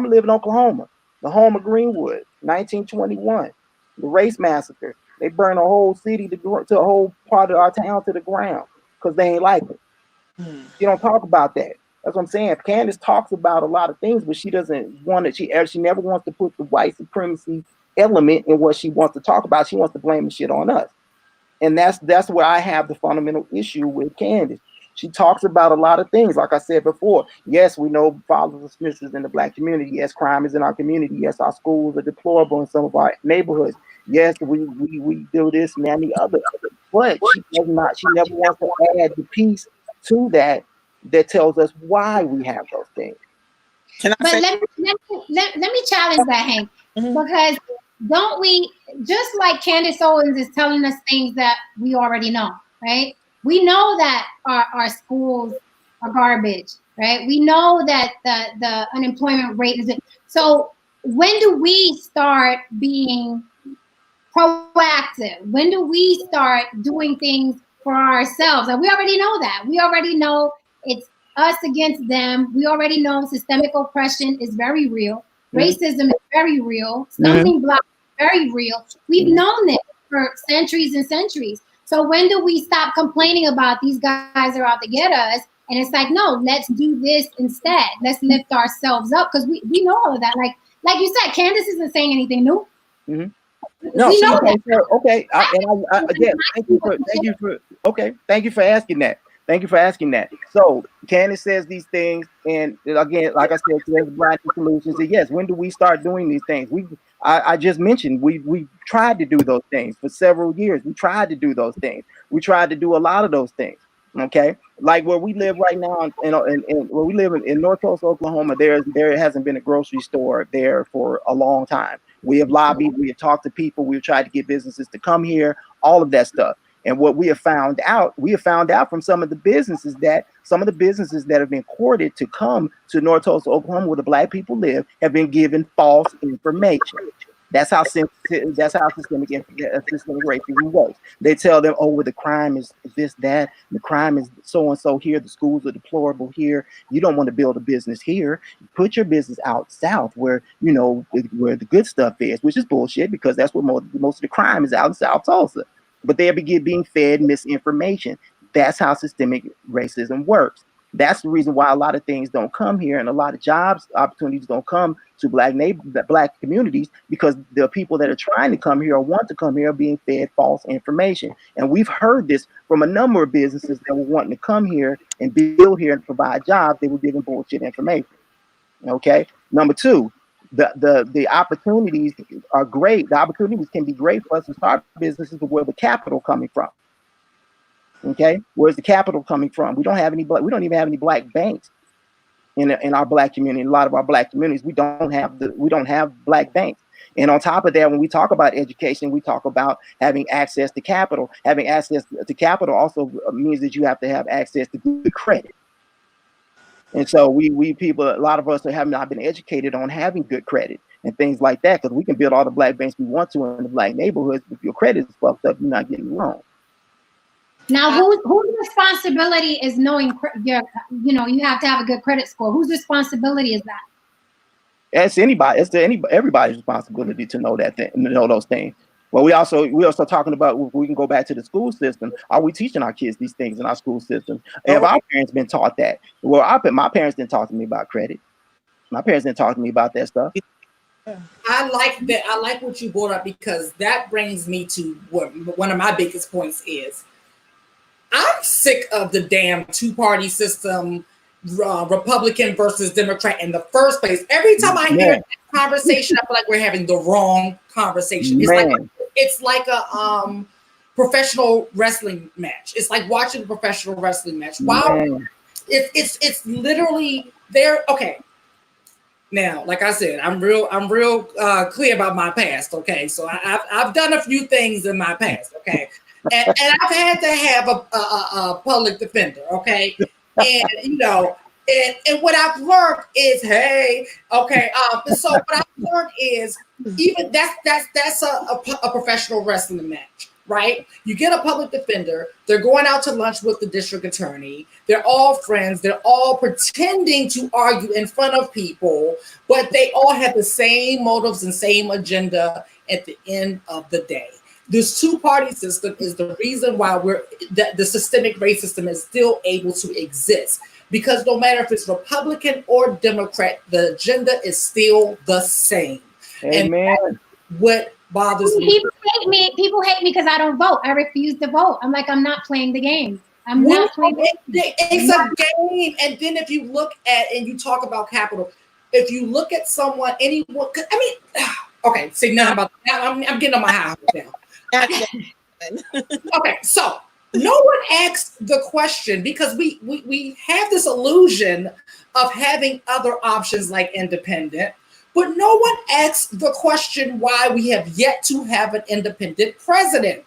living in Oklahoma, the home of Greenwood, 1921, the race massacre. They burned a whole city to a whole part of our town to the ground because they ain't like it. You don't talk about that. That's what I'm saying. Candice talks about a lot of things, but she doesn't want it. She never wants to put the white supremacy element in what she wants to talk about. She wants to blame the shit on us. And that's where I have the fundamental issue with Candice. She talks about a lot of things. Like I said before, yes, we know fathers and sisters in the Black community. Yes, crime is in our community. Yes, our schools are deplorable in some of our neighborhoods. Yes, we do this and that and the other. But she never wants to add the piece to that tells us why we have those things. But let me challenge that, Hank, because don't we, just like Candice Owens is telling us things that we already know, right? We know that our schools are garbage, right? We know that the unemployment rate is it. So when do we start being proactive? When do we start doing things for ourselves? And we already know that. We already know it's us against them. We already know systemic oppression is very real. Racism is very real. Stumbling blocks is very real. We've known this for centuries and centuries. So when do we stop complaining about these guys are out to get us? And it's like, no, let's do this instead. Let's lift ourselves up because we know all of that. Like you said, Candice isn't saying anything new. No, we know that. Okay. Again, thank you for asking that. Thank you for asking that. So Candice says these things, and again, like I said, there's Black solutions. And yes, when do we start doing these things? I just mentioned we tried to do those things for several years. We tried to do those things. We tried to do a lot of those things. Okay, like where we live right now, where we live in North Tulsa, Oklahoma, there hasn't been a grocery store there for a long time. We have lobbied, we have talked to people, we've tried to get businesses to come here, all of that stuff. And what we have found out from some of the businesses that have been courted to come to North Tulsa, Oklahoma, where the Black people live, have been given false information. That's how systemic racism works. They tell them, oh, well, the crime is this, that, the crime is so and so here, the schools are deplorable here. You don't want to build a business here. Put your business out south where where the good stuff is, which is bullshit because that's where most of the crime is, out in South Tulsa. But they're being fed misinformation. That's how systemic racism works. That's the reason why a lot of things don't come here, and a lot of jobs opportunities don't come to black communities, because the people that are trying to come here or want to come here are being fed false information. And we've heard this from a number of businesses that were wanting to come here and build here and provide jobs. They were giving bullshit information. Okay. Number two, the opportunities are great. The opportunities can be great for us to start businesses, but where the capital coming from? Okay, where's the capital coming from? We don't even have any black banks in our black community. In a lot of our black communities, we don't have black banks. And on top of that, when we talk about education, we talk about having access to capital. Having access to capital also means that you have to have access to good credit. And so we people, a lot of us have not been educated on having good credit and things like that, because we can build all the black banks we want to in the black neighborhoods. If your credit is fucked up, you're not getting a loan. Now, whose responsibility is knowing you have to have a good credit score? Whose responsibility is that? It's anybody. Everybody's responsibility to know those things. Well, we also talking about, we can go back to the school system. Are we teaching our kids these things in our school system? Have our parents been taught that? Well, my parents didn't talk to me about credit. My parents didn't talk to me about that stuff. I like that. I like what you brought up, because that brings me to what one of my biggest points is. I'm sick of the damn two-party system, Republican versus Democrat in the first place. Every time I hear that conversation, I feel like we're having the wrong conversation. It's like a professional wrestling match. It's like watching a professional wrestling match. Wow, it's literally there. Okay. Now, like I said, I'm real clear about my past. Okay, so I've done a few things in my past. Okay. And I've had to have a public defender, okay? And, and what I've learned is, so what I've learned is, even that's a professional wrestling match, right? You get a public defender, they're going out to lunch with the district attorney, they're all friends, they're all pretending to argue in front of people, but they all have the same motives and same agenda at the end of the day. This two-party system is the reason why the systemic racism is still able to exist, because no matter if it's Republican or Democrat, the agenda is still the same. Amen. And what bothers me. People hate me because I don't vote. I refuse to vote. I'm like, I'm not playing the game. I'm not playing the game. It's a game. And then if you look at, and you talk about capital, if you look at someone, anyone, okay, see, now I'm getting on my high now. Okay, so no one asks the question, because we have this illusion of having other options like independent, but no one asks the question why we have yet to have an independent president.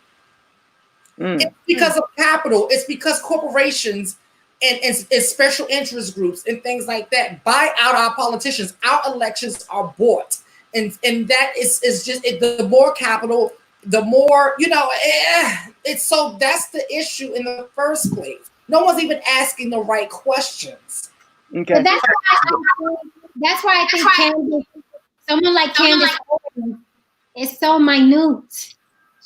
It's because of capital. It's because corporations and special interest groups and things like that buy out our politicians. Our elections are bought, and that is just the more capital, the more, it's so that's the issue in the first place. No one's even asking the right questions. Okay. But that's why I think someone like Candice Owens is so minute.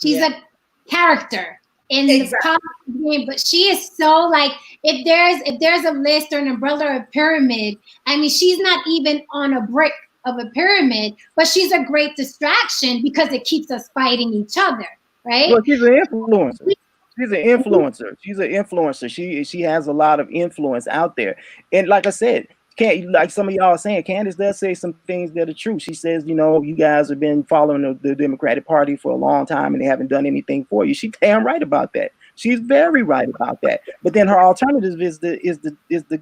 She's a character in the politics game, but she is so like, if there's a list or an umbrella or a pyramid, I mean, she's not even on a brick of a pyramid, but she's a great distraction because it keeps us fighting each other, right? Well, she's an influencer. She's an influencer. She has a lot of influence out there. And like I said, like some of y'all are saying, Candice does say some things that are true. She says, you guys have been following the Democratic Party for a long time and they haven't done anything for you. She's damn right about that. She's very right about that. But then her alternative is the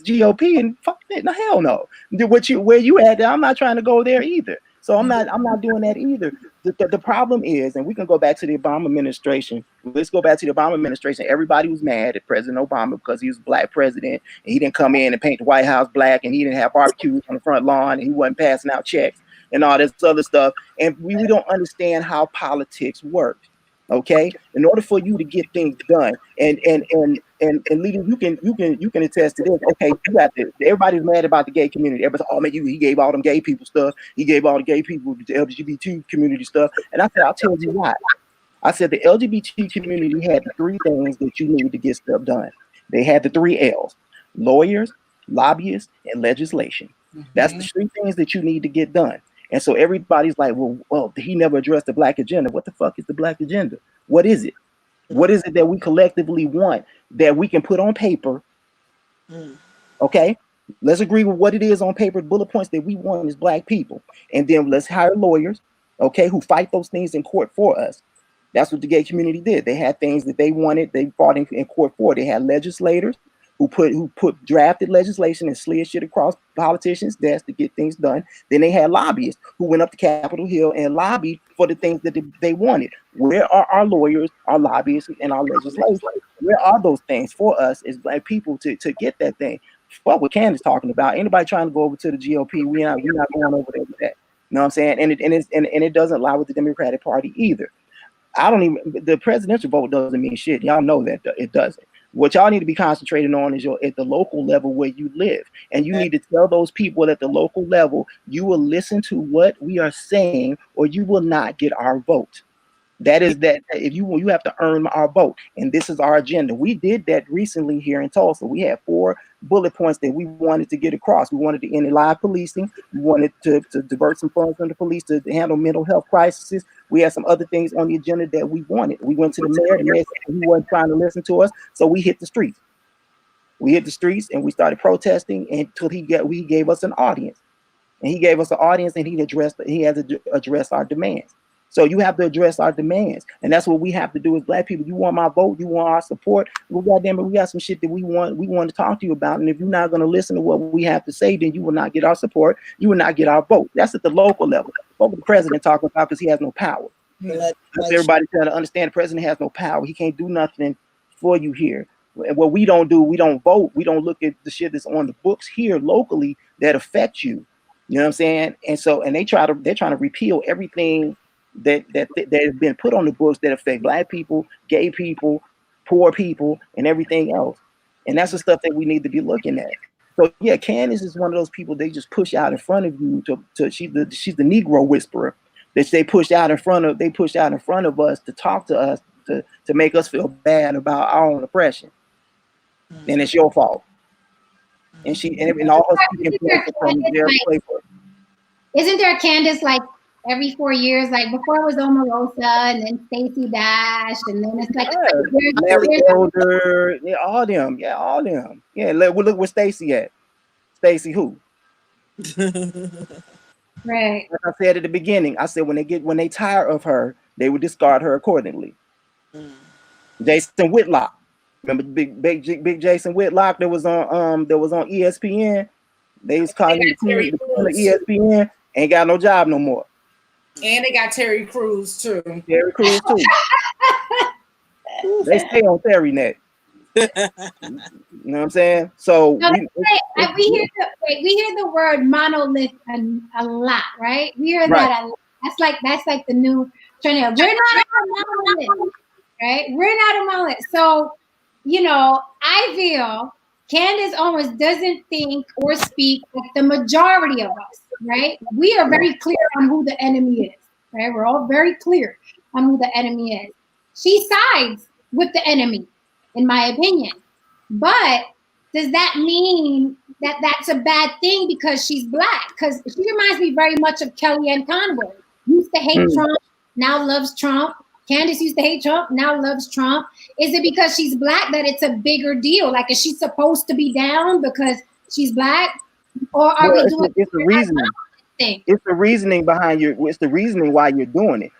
GOP, and fuck it, no, hell no. Where you at? I'm not trying to go there either. So I'm not doing that either. The problem is, and we can go back to the Obama administration. Let's go back to the Obama administration. Everybody was mad at President Obama because he was a black president and he didn't come in and paint the White House black, and he didn't have barbecues on the front lawn, and he wasn't passing out checks. and all this other stuff. And we don't understand how politics works. Okay, in order for you to get things done, and leading, you can attest to this. Okay, you got this. Everybody's mad about the gay community. Everybody's, oh man, he gave all them gay people stuff. He gave all the gay people the LGBT community stuff. And I said, I'll tell you why. I said the LGBT community had the three things that you need to get stuff done. They had the three L's: lawyers, lobbyists, and legislation. That's the three things that you need to get done. And so everybody's like, well, he never addressed the black agenda. What the fuck is the black agenda? What is it? What is it that we collectively want that we can put on paper? Okay, let's agree with what it is on paper. Bullet points that we want as black people. And then let's hire lawyers, okay, who fight those things in court for us. That's what the gay community did. They had things that they wanted, they fought in court for. They had legislators who drafted legislation and slid shit across politicians' desks to get things done. Then they had lobbyists who went up to Capitol Hill and lobbied for the things that they wanted. Where are our lawyers, our lobbyists, and our legislators? Where are those things for us as black people to get that thing? What Candice talking about? Anybody trying to go over to the GOP? We're not going over there with that. You know what I'm saying? And it doesn't lie with the Democratic Party either. The presidential vote doesn't mean shit. Y'all know that it doesn't. What y'all need to be concentrating on is at the local level where you live. And you need to tell those people at the local level, you will listen to what we are saying or you will not get our vote. That is that if you have to earn our vote. And this is our agenda. We did that recently here in Tulsa. We had 4 bullet points that we wanted to get across. We wanted to end live policing. We wanted to divert some funds from the police to handle mental health crises. We had some other things on the agenda that we wanted. We went to the mayor. The mayor said he wasn't trying to listen to us. So we hit the streets. We hit the streets and we started protesting until he gave us an audience. And he gave us an audience and he had to address our demands. So you have to address our demands. And that's what we have to do as black people. You want my vote, you want our support. Well, goddamn it, we got some shit that we want to talk to you about. And if you're not going to listen to what we have to say, then you will not get our support. You will not get our vote. That's at the local level. What the president talking about because he has no power. Everybody trying to understand the president has no power. He can't do nothing for you here. And what we don't do, we don't vote. We don't look at the shit that's on the books here locally that affect you. You know what I'm saying? And so, and they're trying to repeal everything that have been put on the books that affect black people, gay people, poor people, and everything else. And that's the stuff that we need to be looking at. So yeah, Candice is one of those people they just push out in front of you she's the Negro whisperer that they push out in front of us to talk to us to make us feel bad about our own oppression. And it's your fault. And all her speaking points from there. Isn't there a Candice like every 4 years? Like before it was Omarosa and then Stacey Dash and then it's like Larry Elder, all them. Yeah, look where Stacey at. Stacey who? Right. Like I said at the beginning, I said when they tire of her, they would discard her accordingly. Jason Whitlock. Remember big Jason Whitlock that was on ESPN? They was calling him ESPN, ain't got no job no more. And they got Terry Crews too. They stay on TerryNet. You know what I'm saying? So we hear the word monolith a lot, right? We hear that a lot. That's like the new trend. We're not a monolith, right? We're not a monolith. So, I feel Candice Owens doesn't think or speak like the majority of us, right? We are very clear on who the enemy is, right? We're all very clear on who the enemy is. She sides with the enemy, in my opinion. But does that mean that that's a bad thing because she's black? Because she reminds me very much of Kellyanne Conway. Used to hate Trump, now loves Trump. Candice used to hate Trump, now loves Trump. Is it because she's black that it's a bigger deal? Like, is she supposed to be down because she's black? Or are we doing it's the reasoning? It's the reasoning behind it's the reasoning why you're doing it.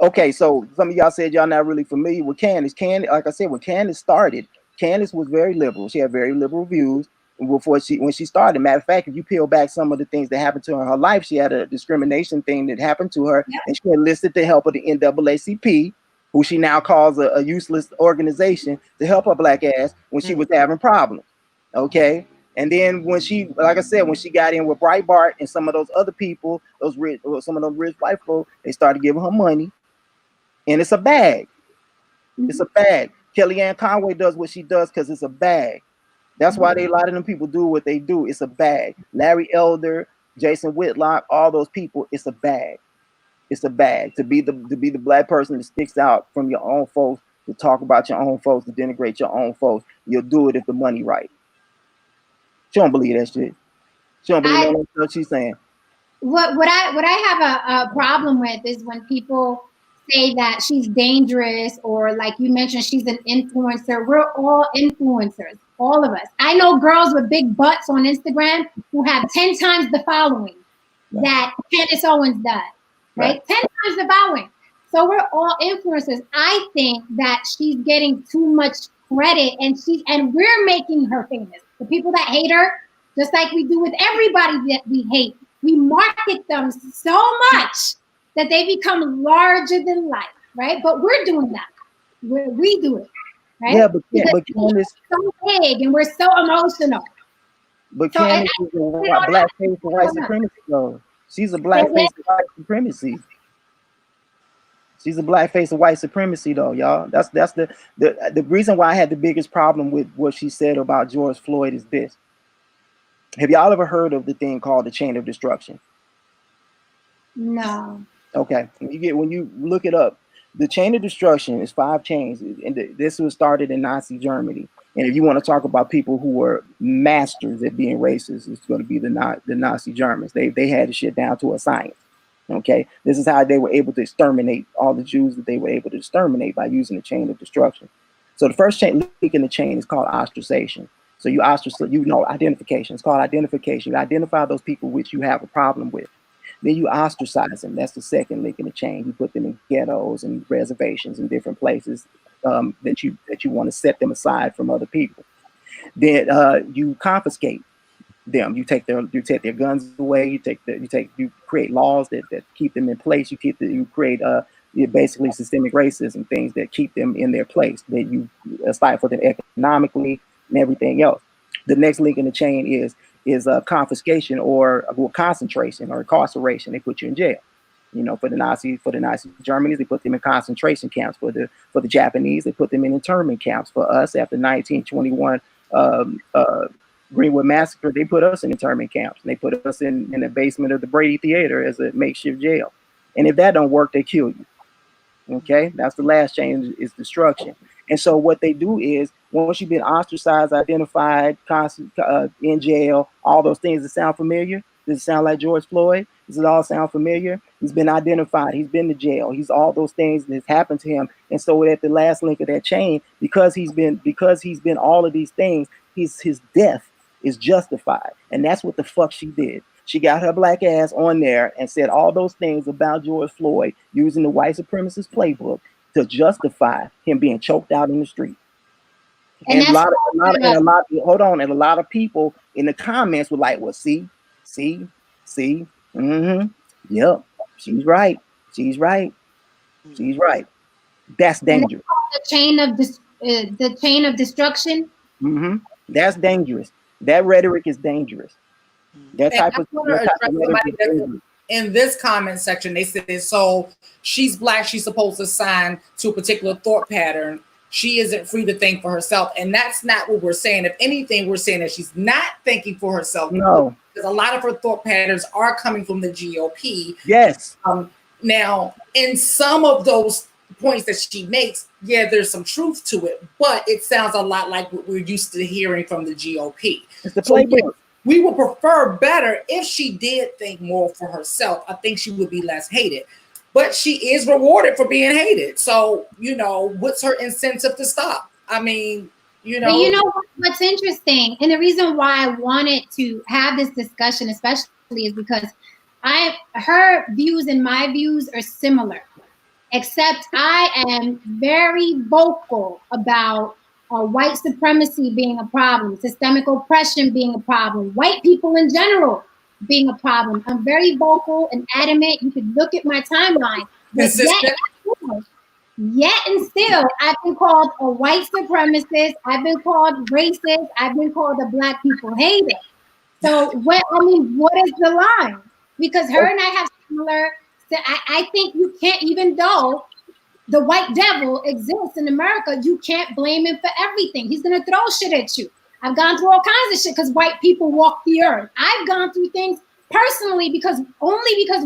Okay, so some of y'all said y'all not really familiar with Candice. Like I said, when Candice started, Candice was very liberal. She had very liberal views when she started. Matter of fact, if you peel back some of the things that happened to her in her life, she had a discrimination thing that happened to her, and she enlisted the help of the NAACP, who she now calls a useless organization, to help her black ass when she was having problems. Okay, And then when she, like I said, when she got in with Breitbart and some of those other people, those rich, some of those rich white folk, they started giving her money, and it's a bag. It's a bag. Kellyanne Conway does what she does because it's a bag. That's why a lot of them people do what they do. It's a bag. Larry Elder, Jason Whitlock, all those people. It's a bag. It's a bag to be the black person that sticks out from your own folks, to talk about your own folks, to denigrate your own folks. You'll do it if the money right. She don't believe that shit. She don't believe what she's saying. What I have a problem with is when people say that she's dangerous, or like you mentioned, she's an influencer. We're all influencers, all of us. I know girls with big butts on Instagram who have 10 times the following that Candice Owens does, right? 10 times the following. So we're all influencers. I think that she's getting too much credit, and we're making her famous. The people that hate her, just like we do with everybody that we hate, we market them so much that they become larger than life, right? But we're doing that. We do it, right? Yeah, but Candice, so big and we're so emotional. But Candice is a black face of white supremacy, though. She's a black face of white supremacy. She's a black face of white supremacy, though, y'all. That's the reason why I had the biggest problem with what she said about George Floyd is this. Have y'all ever heard of the thing called the chain of destruction? No. Okay. When you look it up, the chain of destruction is 5 chains, and this was started in Nazi Germany. And if you want to talk about people who were masters at being racist, it's going to be the Nazi Germans. They had the shit down to a science. Okay, this is how they were able to exterminate all the Jews that they were able to exterminate, by using the chain of destruction. So the first link in the chain is called ostracization. So identification. It's called identification. You identify those people which you have a problem with. Then you ostracize them. That's the second link in the chain. You put them in ghettos and reservations and different places that you want to set them aside from other people. Then you confiscate them. You take their guns away. You create laws that keep them in place. You create basically systemic racism, things that keep them in their place, that you stifle them economically and everything else. The next link in the chain is confiscation or concentration or incarceration. They put you in jail. You know, for the Nazi Germans, they put them in concentration camps. For the Japanese, they put them in internment camps. For us, after 1921 Greenwood Massacre, they put us in internment camps. And they put us in the basement of the Brady Theater as a makeshift jail. And if that don't work, they kill you. Okay, that's the last chain, is destruction. And so what they do is, once you've been ostracized, identified, in jail, all those things that sound familiar. Does it sound like George Floyd? Does it all sound familiar? He's been identified. He's been to jail. He's all those things that's happened to him. And so at the last link of that chain, because he's been all of these things, his death is justified. And that's what the fuck she did. She got her black ass on there and said all those things about George Floyd, using the white supremacist playbook to justify him being choked out in the street. And a lot of people in the comments were like, well, see, yep, she's right. That's dangerous. The chain of destruction. That's dangerous. That rhetoric is dangerous. That type of rhetoric. In this comment section, they said, so she's black, she's supposed to sign to a particular thought pattern. She isn't free to think for herself. And that's not what we're saying. If anything, we're saying that she's not thinking for herself. No. Because a lot of her thought patterns are coming from the GOP. Yes. Now, in some of those points that she makes, yeah, there's some truth to it, but it sounds a lot like what we're used to hearing from the GOP. It's the playbook. We would prefer better if she did think more for herself. I think she would be less hated. But she is rewarded for being hated. So, what's her incentive to stop? I mean, But you know what's interesting? And the reason why I wanted to have this discussion, especially, is because her views and my views are similar. Except I am very vocal about white supremacy being a problem, systemic oppression being a problem, white people in general being a problem. I'm very vocal and adamant. You can look at my timeline. Yet and still, I've been called a white supremacist. I've been called racist. I've been called a black people hater. So what? I mean, what is the line? Because her and I have similar. I think you can't, even though the white devil exists in America, you can't blame him for everything. He's gonna throw shit at you. I've gone through all kinds of shit because white people walk the earth. I've gone through things personally because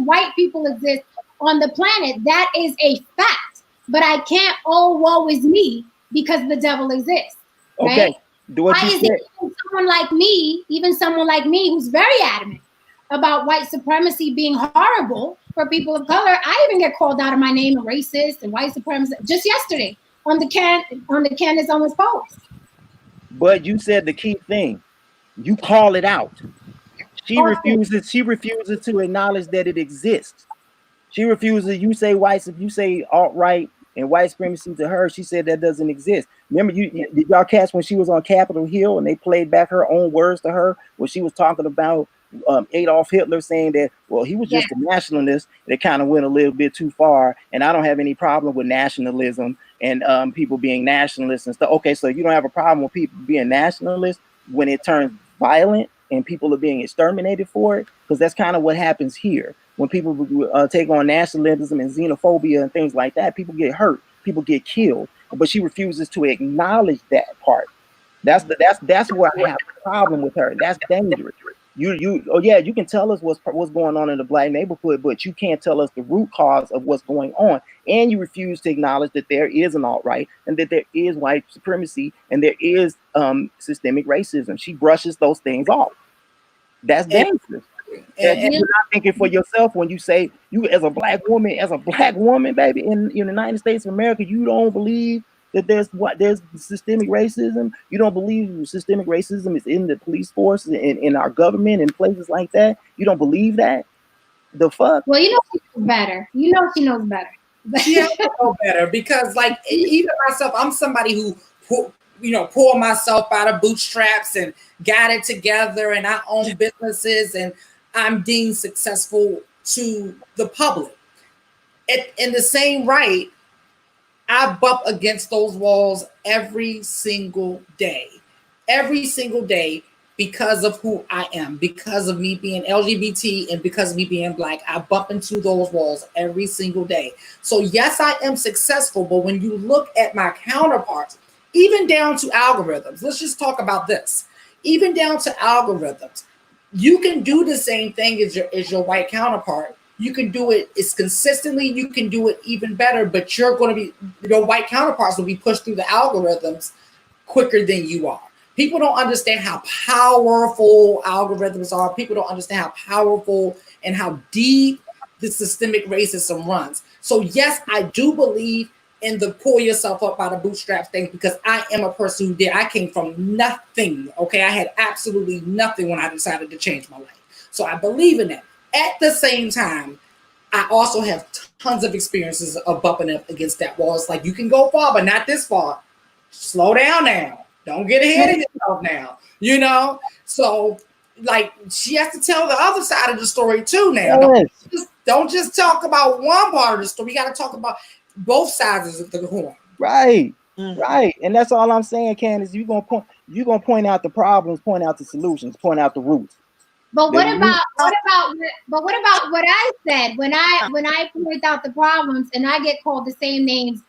white people exist on the planet. That is a fact. But I can't, oh, woe is me, because the devil exists. Right? Okay. Do what Why you is said. it someone like me, who's very adamant about white supremacy being horrible for people of color? I even get called out of my name, a racist and white supremacist, just yesterday on the Candice Owens post. But you said the key thing. You call it out. She refuses to acknowledge that it exists. She refuses. You say alt-right and white supremacy to her. She said that doesn't exist. Remember, did y'all catch when she was on Capitol Hill and they played back her own words to her when she was talking about Adolf Hitler, saying that, well, he was just a nationalist. It kind of went a little bit too far, and I don't have any problem with nationalism and people being nationalists and stuff. Okay, so you don't have a problem with people being nationalists when it turns violent and people are being exterminated for it? Because that's kind of what happens here. When people take on nationalism and xenophobia and things like that, people get hurt, people get killed. But she refuses to acknowledge that part. That's where I have a problem with her. That's dangerous. You can tell us what's going on in the black neighborhood, but you can't tell us the root cause of what's going on. And you refuse to acknowledge that there is an alt-right and that there is white supremacy and there is systemic racism. She brushes those things off. That's dangerous. And you're not thinking for yourself when you say, you as a black woman, baby, in the United States of America, you don't believe that there's systemic racism. You don't believe systemic racism is in the police force, in our government, and places like that. You don't believe that. The fuck? Well, she knows better. She knows better. She has to know better, because, like, even myself, I'm somebody who pulled myself out of bootstraps and got it together, and I own businesses, and I'm deemed successful to the public. In the same right, I bump against those walls every single day, because of who I am, because of me being LGBT, and because of me being black. I bump into those walls every single day. So yes, I am successful, but when you look at my counterparts, even down to algorithms, let's just talk about this. Even down to algorithms, you can do the same thing as your white counterpart. You can do it as consistently, you can do it even better, but your white counterparts will be pushed through the algorithms quicker than you are. People don't understand how powerful algorithms are. People don't understand how powerful and how deep the systemic racism runs. So yes, I do believe in the pull yourself up by the bootstraps thing, because I am a person I came from nothing. Okay, I had absolutely nothing when I decided to change my life. So I believe in that. At the same time, I also have tons of experiences of bumping up against that wall. It's like, you can go far, but not this far. Slow down now. Don't get ahead of yourself now. So, like, she has to tell the other side of the story too now. Yes. Don't just talk about one part of the story. We got to talk about both sides of the coin. Right. Right. And that's all I'm saying, Candice. You're gonna point out the problems, point out the solutions, point out the roots. But what about what I said when I point out the problems and I get called the same names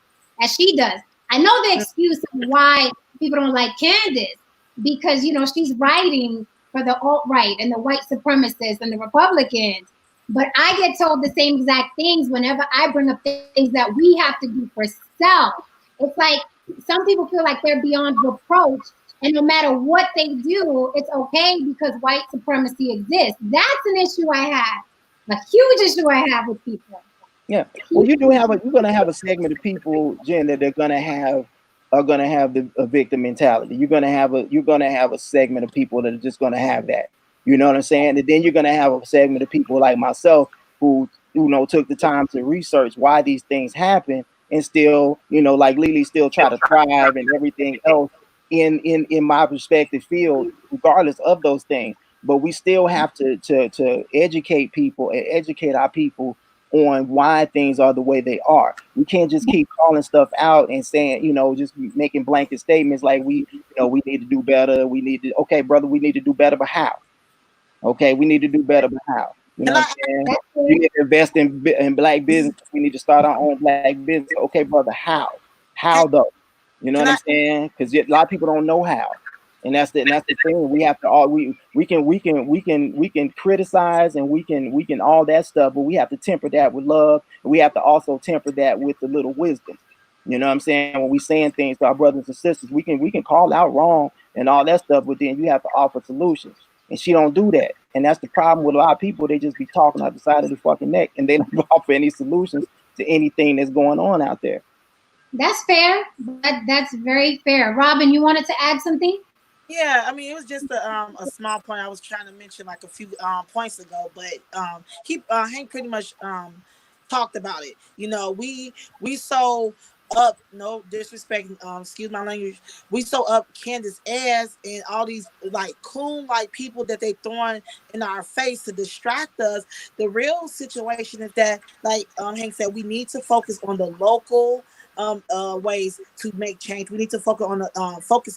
as she does? I know the excuse of why people don't like Candice, because she's writing for the alt-right and the white supremacists and the Republicans. But I get told the same exact things whenever I bring up things that we have to do for self. It's like some people feel like they're beyond reproach, and no matter what they do, it's okay because white supremacy exists. That's an issue I have, a huge issue I have with people. Yeah, well, you're gonna have a segment of people, Jen, that are gonna have a victim mentality. You're gonna have a segment of people that are just gonna have that. You know what I'm saying? And then you're gonna have a segment of people like myself who took the time to research why these things happen, and still, like Lily, still try to thrive and everything else in my respective field, regardless of those things. But we still have to educate people and educate our people on why things are the way they are. We can't just keep calling stuff out and saying, just making blanket statements like we need to do better. We need to, okay, brother, we need to do better, but how? Okay, we need to do better, but how? You know And I, what I'm saying? We need to invest in black business. We need to start our own black business. Okay, brother, how? How though? You know can what I, I'm saying? Because a lot of people don't know how, and that's the thing. We have to all we can criticize and we can all that stuff, but we have to temper that with love, and we have to also temper that with the little wisdom. You know what I'm saying? When we saying things to our brothers and sisters, we can call out wrong and all that stuff, but then you have to offer solutions. And she don't do that. And that's the problem with a lot of people. They just be talking out the side of the fucking neck and they don't offer any solutions to anything that's going on out there. That's fair. That's very fair. Robin, you wanted to add something? yeah, I mean, it was just a small point I was trying to mention like a few points ago, but Hank pretty much talked about it. We so up, no disrespect, excuse my language. We so up Candace ass and all these like coon like people that they throwing in our face to distract us. The real situation is that, like Hank said, we need to focus on the local ways to make change. We need to focus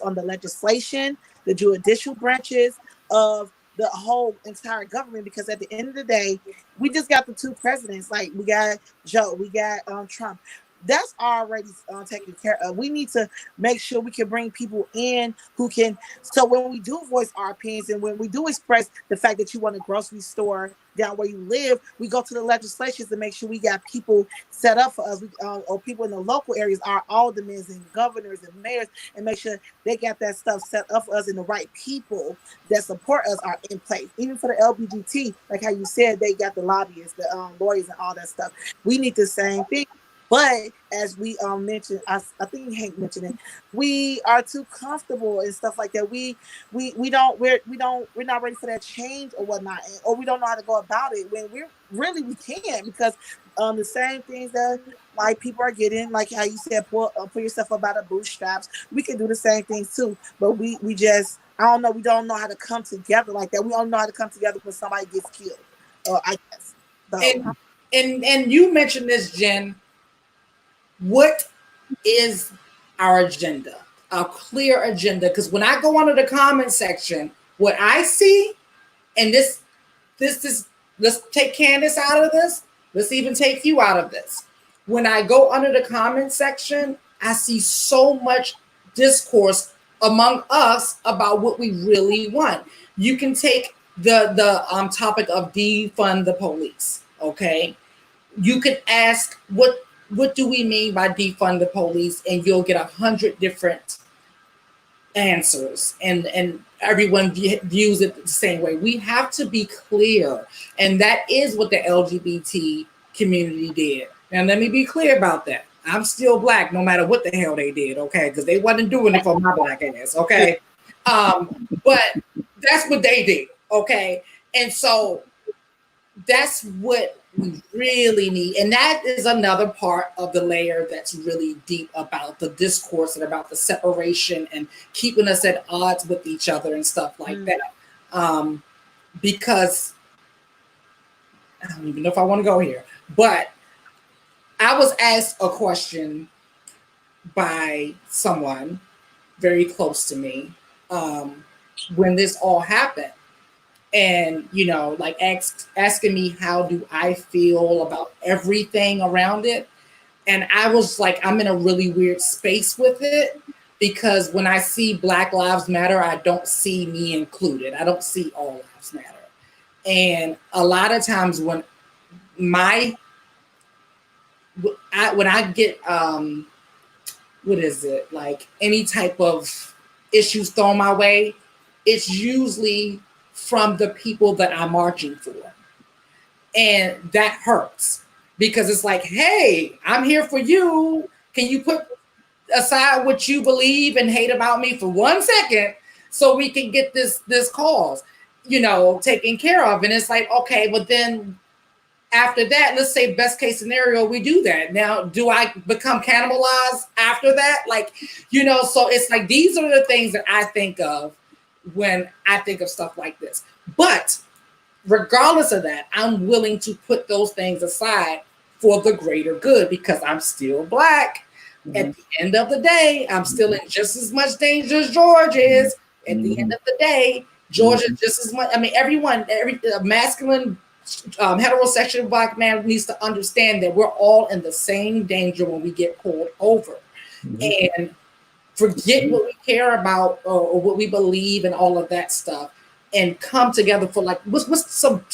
on the legislation, the judicial branches of the whole entire government, because at the end of the day, we just got the two presidents. Like we got Joe, we got Trump. That's already taken care of. We need to make sure we can bring people in who can. So when we do voice our opinions and when we do express the fact that you want a grocery store down where you live, we go to the legislations to make sure we got people set up for us, or people in the local areas, our aldermen and governors and mayors, and make sure they got that stuff set up for us and the right people that support us are in place. Even for the LGBT, like how you said, they got the lobbyists, the lawyers, and all that stuff. We need the same thing. But as we mentioned, I think Hank mentioned it, we are too comfortable and stuff like that. We're not ready for that change or whatnot, or we don't know how to go about it when we can, because the same things that like people are getting, like how you said, pull yourself up by the bootstraps. We can do the same things too, but we just, I don't know, we don't know how to come together like that. We don't know how to come together when somebody gets killed. I guess. So. And you mentioned this, Jen. What is our agenda? Our clear agenda? Because when I go under the comment section, what I see, and this is, let's take Candace out of this. Let's even take you out of this. When I go under the comment section, I see so much discourse among us about what we really want. You can take the topic of defund the police. Okay, you could ask what do we mean by defund the police, and you'll get 100 different answers, and everyone views it the same way. We have to be clear, and that is what the LGBT community did. Now, let me be clear about that. I'm still black, no matter what the hell they did, okay? Because they wasn't doing it for my black ass, okay? But that's what they did, okay? And so that's what we really need. And that is another part of the layer that's really deep about the discourse and about the separation and keeping us at odds with each other and stuff like that. Because I don't even know if I want to go here, but I was asked a question by someone very close to me when this all happened. And, like asking me, how do I feel about everything around it? And I was like, I'm in a really weird space with it, because when I see Black Lives Matter, I don't see me included. I don't see all lives matter. And a lot of times when I get, what is it? Like any type of issues thrown my way, it's usually from the people that I'm marching for. And that hurts, because it's like, hey, I'm here for you. Can you put aside what you believe and hate about me for 1 second so we can get this cause, taken care of? And it's like, okay, but then after that, let's say best case scenario, we do that. Now, do I become cannibalized after that? Like, so it's like, these are the things that I think of when I think of stuff like this. But regardless of that, I'm willing to put those things aside for the greater good because I'm still Black. Mm-hmm. At the end of the day, I'm still in just as much danger as George is. At the end of the day, George is just as much. I mean, every masculine, heterosexual Black man needs to understand that we're all in the same danger when we get pulled over. And forget what we care about or what we believe and all of that stuff, and come together for like what's some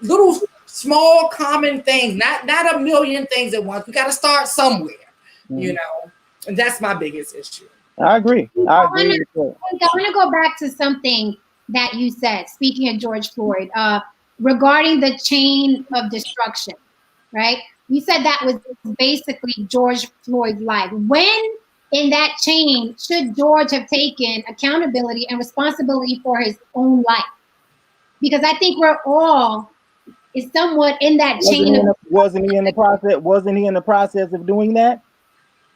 little small common things, not a million things at once. We got to start somewhere, you know, and that's my biggest issue. I agree. I want to go back to something that you said, speaking of George Floyd, regarding the chain of destruction, right? You said that was basically George Floyd's life. When in that chain should George have taken accountability and responsibility for his own life? Because I think we're all is somewhat in that chain. Wasn't he in the process of doing that?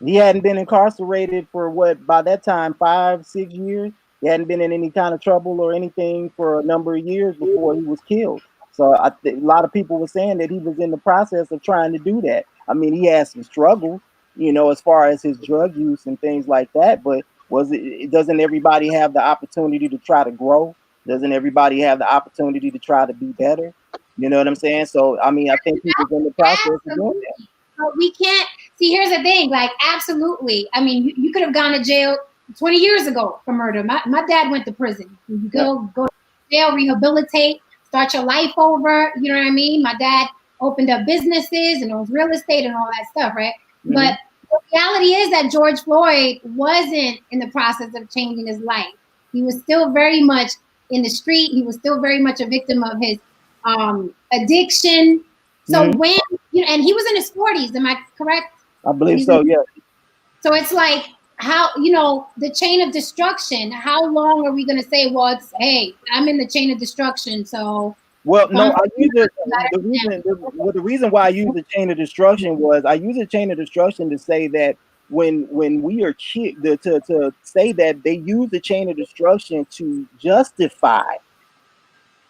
He hadn't been incarcerated for what, by that time, 5-6 years. He hadn't been in any kind of trouble or anything for a number of years before he was killed. So a lot of people were saying that he was in the process of trying to do that. I mean, he had some struggles, you know, as far as his drug use and things like that. But doesn't everybody have the opportunity to try to grow? Doesn't everybody have the opportunity to try to be better? You know what I'm saying? So, I mean, I think he was in the process of doing that. But we can't see. Here's the thing, like, absolutely. I mean, you could have gone to jail 20 years ago for murder. My dad went to prison. You go to jail, rehabilitate, start your life over. You know what I mean? My dad opened up businesses and owns real estate and all that stuff, right? But the reality is that George Floyd wasn't in the process of changing his life. He was still very much in the street. He was still very much a victim of his addiction. So when, you know, and he was in his 40s, am I correct? I believe so, yeah. So it's like, how, you know, the chain of destruction, how long are we going to say, well, it's, hey, I'm in the chain of destruction, so. Well, no, I use it. The reason why I use the chain of destruction was I use the chain of destruction to say that when we are to say that they use the chain of destruction to justify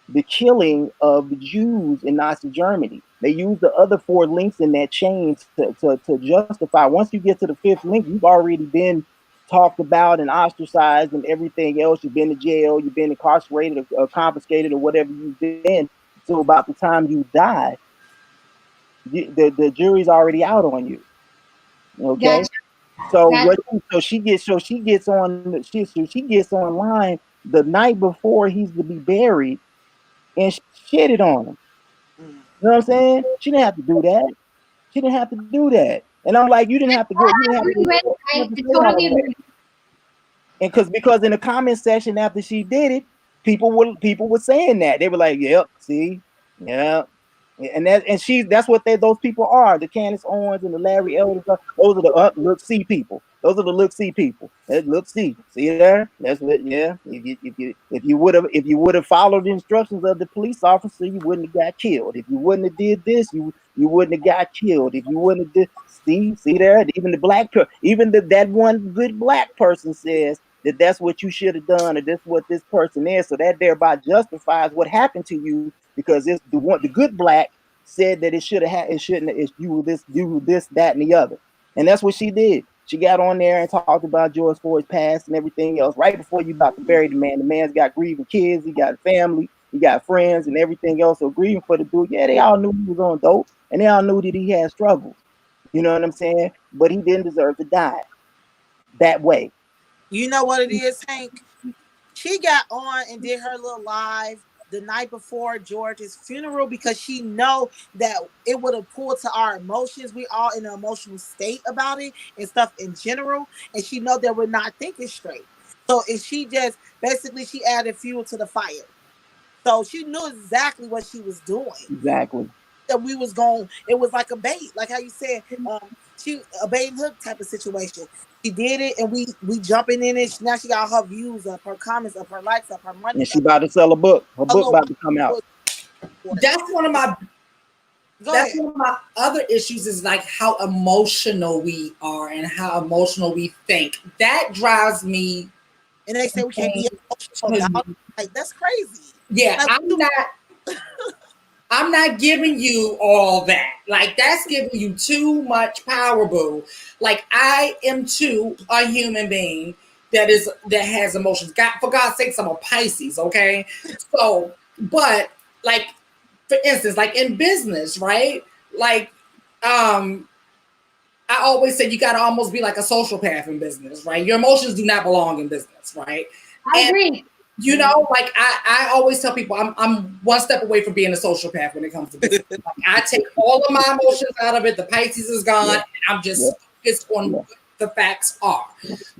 the killing of the Jews in Nazi Germany. They use the other 4 links in that chain to justify. Once you get to the 5th link, you've already been talked about and ostracized and everything else. You've been to jail, you've been incarcerated or confiscated or whatever you've been. So about the time you die, the jury's already out on you. Okay. Gotcha. So she gets online the night before he's to be buried and shitted on him. You know what I'm saying? She didn't have to do that. She didn't have to do that. And I'm like, you didn't have to go. I totally agree. And because in the comment section after she did it, people were saying that. They were like, yep, see, yeah. And that's what those people are. The Candice Owens and the Larry Elders. Those are the look-see people. Those are the look-see people. Look-see. See there? That's what. Yeah. If you would have followed the instructions of the police officer, you wouldn't have got killed. If you wouldn't have did this, you wouldn't have got killed. If you wouldn't have did. See there? Even the that one good Black person says that's what you should have done, or that's what this person is. So that thereby justifies what happened to you. Because it's the good Black said that it shouldn't have, you this, that, and the other. And that's what she did. She got on there and talked about George Floyd's past and everything else. Right before you about to bury the man, the man's got grieving kids, he got a family, he got friends and everything else. So grieving for the dude, yeah, they all knew he was on dope and they all knew that he had struggles. You know what I'm saying? But he didn't deserve to die that way. You know what it is, Hank? She got on and did her little live the night before George's funeral because she know that it would have pulled to our emotions. We all in an emotional state about it and stuff in general. And she know that we're not thinking straight. So if she just, basically she added fuel to the fire. So she knew exactly what she was doing. Exactly. That we was going, it was like a bait. Like how you said, she a bait and hook type of situation. She did it, and we jumping in it. Now she got her views up, her comments up, her likes up, her money. And she about to sell a book. Her book about to come out. That's one of my. That's one of my other issues is like how emotional we are and how emotional we think. That drives me. And they say we can't be emotional. Like that's crazy. Yeah, like, I'm not. I'm not giving you all that. Like, that's giving you too much power, boo. Like, I am too a human being that has emotions. God, for God's sakes, I'm a Pisces, okay? So, but like, for instance, like in business, right? Like, I always say you gotta almost be like a sociopath in business, right? Your emotions do not belong in business, right? I agree. You know, like I always tell people I'm one step away from being a sociopath when it comes to business. Like, I take all of my emotions out of it. The Pisces is gone. And I'm just focused on what the facts are.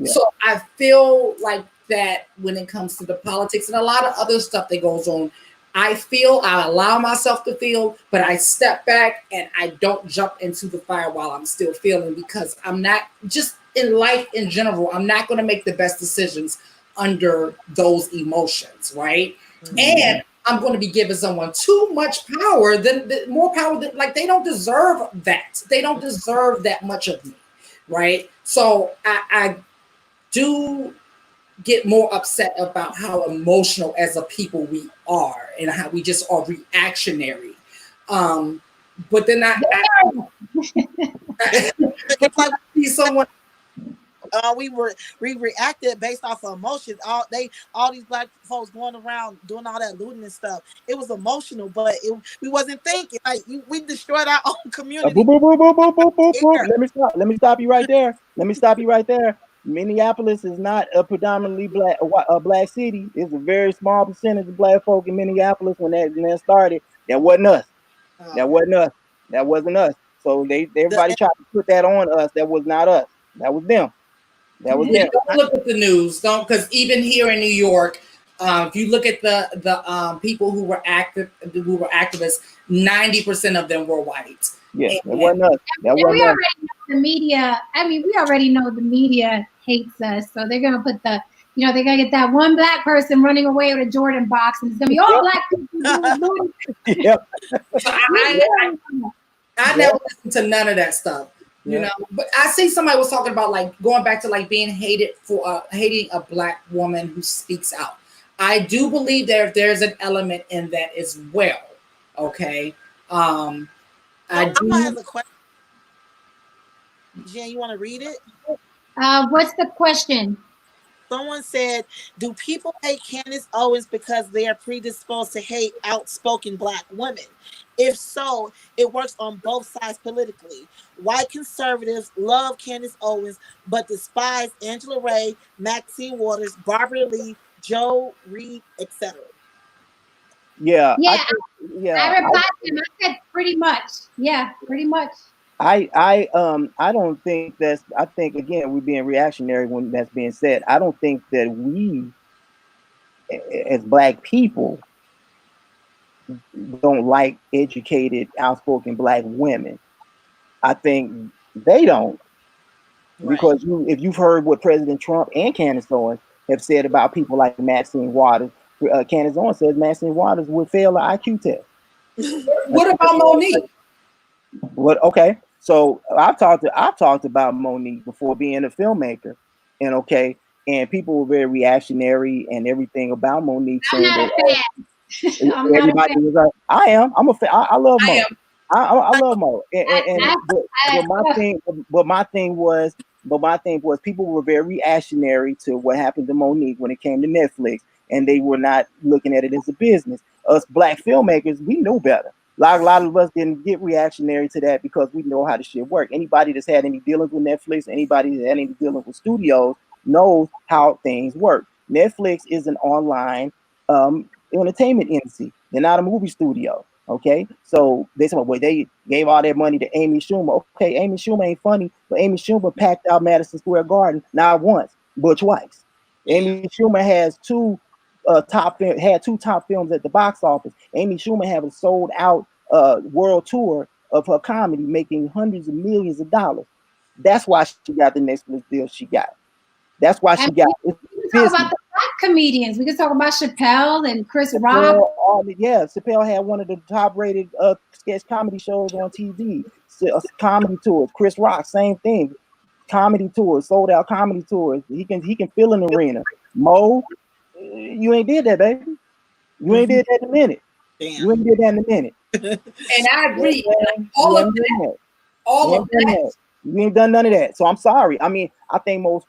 So I feel like that when it comes to the politics and a lot of other stuff that goes on, I allow myself to feel, but I step back and I don't jump into the fire while I'm still feeling, because I'm not, just in life in general, I'm not going to make the best decisions under those emotions, right? And I'm going to be giving someone too much power, more power than, like, they don't deserve that. They don't deserve that much of me, right? So I do get more upset about how emotional as a people we are and how we just are reactionary. But then I It's like see someone. we reacted based off of emotions. All these black folks going around doing all that looting and stuff. It was emotional, but we wasn't thinking. Like, we destroyed our own community. Let me stop you right there. Minneapolis is not a predominantly black city. It's a very small percentage of black folk in Minneapolis. When that started, that wasn't us. That wasn't us. So everybody tried to put that on us. That was not us. That was them. Don't look at the news, because even here in New York, if you look at the people who were activists, 90% of them were white. Yeah, that wasn't us. We already know the media. I mean, we already know the media hates us, so they're gonna put they're gonna get that one black person running away with a Jordan box, and it's gonna be all black people. Yep. So I never listened to none of that stuff. You know, but I see somebody was talking about, like, going back to, like, being hated for hating a black woman who speaks out. I do believe there's an element in that as well. Okay. I do have a question. Jen, you want to read it? What's the question? Someone said, do people hate Candice Owens because they are predisposed to hate outspoken black women? If so, it works on both sides politically. White conservatives love Candice Owens but despise Angela Ray, Maxine Waters, Barbara Lee, Joe Reed, etc. I replied to him. I said pretty much. Yeah, pretty much. I don't think I think, again, we're being reactionary when that's being said. I don't think that we as black people don't like educated, outspoken black women. I think they don't. Right. Because if you've heard what President Trump and Candace Owens have said about people like Maxine Waters, Candace Owens says Maxine Waters would fail an IQ test. What about Monique? Okay. So I've talked about Monique before, being a filmmaker, and people were very reactionary and everything about Monique. I'm not a fan. Everybody was like, I am. I'm a fan. I love Mo. I love Mo. But my thing was people were very reactionary to what happened to Monique when it came to Netflix, and they were not looking at it as a business. Us black filmmakers, we knew better. A lot of us didn't get reactionary to that because we know how the shit work. Anybody that's had any dealings with Netflix, anybody that had any dealings with studios knows how things work. Netflix is an online entertainment agency. They're not a movie studio. Okay, so they said, well, they gave all their money to Amy Schumer. Okay, Amy Schumer ain't funny, but Amy Schumer packed out Madison Square Garden not once, but twice. Amy Schumer has two top films at the box office. Amy Schumer have a sold out world tour of her comedy, making hundreds of millions of dollars. That's why she got the Netflix deal she got. That's why she got. We can talk about the black comedians. We can talk about Chappelle and Chris Rock. Chappelle had one of the top-rated sketch comedy shows on TV. Comedy tours. Chris Rock, same thing. Comedy tours, sold out comedy tours. He can fill an arena. Mo, you ain't did that, baby. You ain't did that in a minute. Damn. You ain't did that in a minute. And I agree. You All of ain't done that. that. All You of ain't done that. that. You ain't done none of that. So I'm sorry. I mean, I think Mo's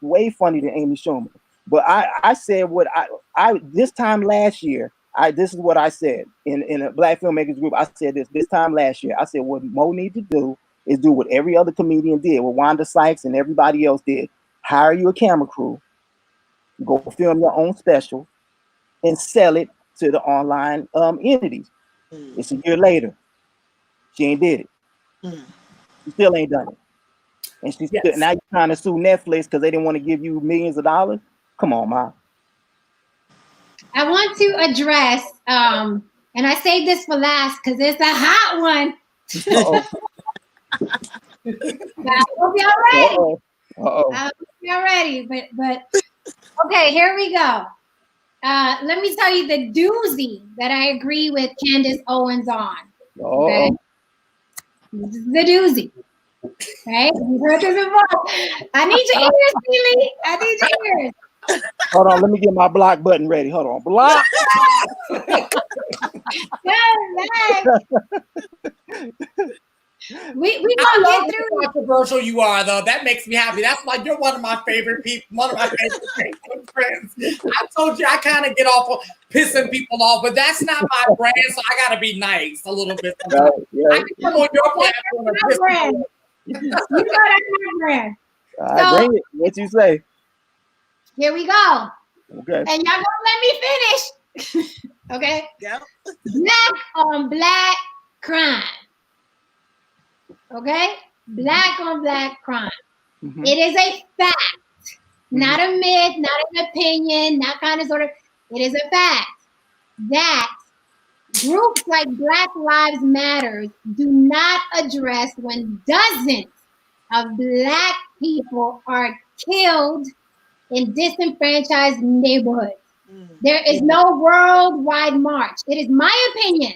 way funny than Amy Schumer. But I said what I this time last year, this is what I said in a Black filmmakers group. I said this time last year. I said what Mo need to do is do what every other comedian did, what Wanda Sykes and everybody else did. Hire you a camera crew, go film your own special, and sell it to the online entities. It's a year later. She ain't did it. She still ain't done it. And she's still, now you're trying to sue Netflix because they didn't want to give you millions of dollars. Come on, Ma. I want to address, and I saved this for last because it's a hot one. I hope y'all ready. I hope y'all ready. But okay, here we go. Let me tell you the doozy that I agree with Candice Owens on. Okay, this is the doozy. Right? You heard this before. I need your ears, Keely. I need your ears. Hold on, let me get my block button ready. Hold on, block. We gonna get through how controversial you are, though. That makes me happy. That's like you're one of my favorite people, one of my favorite friends. I told you I kind of get off of pissing people off, but that's not my brand, so I gotta be nice a little bit. Right. I can come on your platform and piss people off. You know that's my brand. All right, bring it. What you say? Here we go. Okay. And y'all gonna let me finish. Okay. Yep. Black on black crime. Okay? Black on black crime. Mm-hmm. It is a fact, not a myth, not an opinion, not kind of sort of. It is a fact that groups like Black Lives Matter do not address when dozens of Black people are killed in disenfranchised neighborhoods. There is no worldwide march. It is my opinion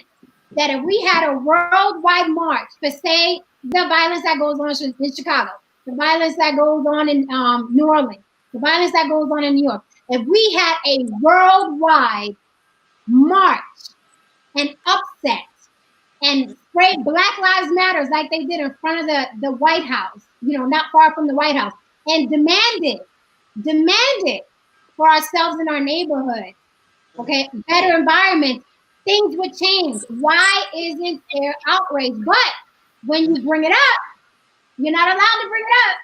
that if we had a worldwide march for, say, the violence that goes on in Chicago, the violence that goes on in New Orleans, the violence that goes on in New York, if we had a worldwide march and upset and spray Black Lives Matters like they did in front of the White House, not far from the White House, and demanded for ourselves in our neighborhood, okay, better environment, things would change. Why isn't there outrage? But when you bring it up, you're not allowed to bring it up.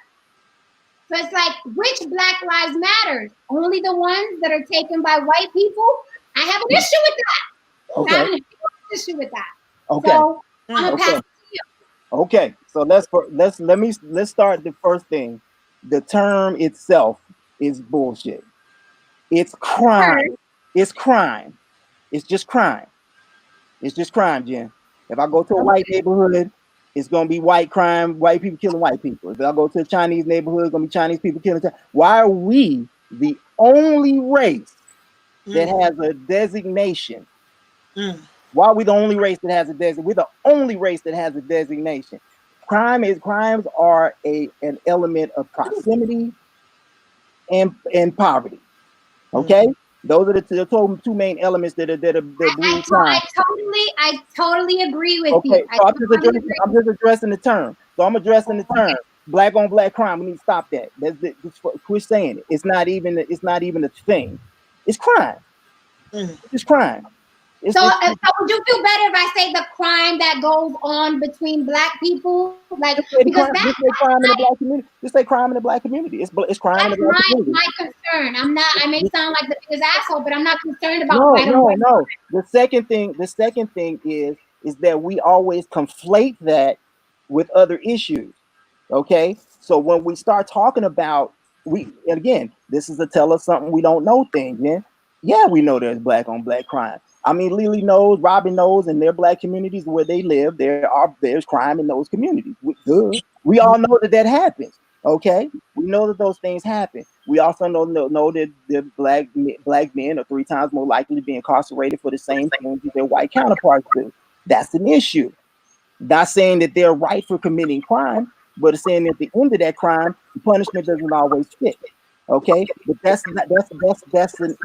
So it's like, which Black Lives Matter? Only the ones that are taken by white people? I have an issue with that. Okay. I have an issue with that. Okay. So I'm gonna pass it to you. Okay. So let's start the first thing. The term itself is bullshit. It's crime. It's crime. It's just crime. It's just crime, Jen. If I go to a white neighborhood, it's gonna be white crime, white people killing white people. If I go to a Chinese neighborhood, it's gonna be Chinese people killing. Why are we the only race that has a designation? Why are we the only race that has a designation? We're the only race that has a designation. Crimes are an element of proximity and poverty. Okay, those are the two main elements that breed crime. I totally agree with you. Okay, so I'm just addressing the term. So I'm addressing the term. Black on black crime. We need to stop that. Quit saying it. It's not even a thing. It's crime. It's crime. So would you feel better if I say the crime that goes on between Black people? Like, because just say crime in the Black community. Just say crime in the Black community. It's crime in the Black community. That's my concern. I may sound like the biggest asshole, but I'm not concerned about No. The second thing is that we always conflate that with other issues. Okay, so when we start talking about this is a tell us something we don't know thing. Yeah, we know there's black on black crime. I mean, Lily knows, Robin knows, in their Black communities where they live, there's crime in those communities. We all know that happens. Okay, we know that those things happen. We also know that the black men are 3 times more likely to be incarcerated for the same things that their white counterparts do. That's an issue. Not saying that they're right for committing crime, but saying that at the end of that crime, the punishment doesn't always fit. Okay, but that's an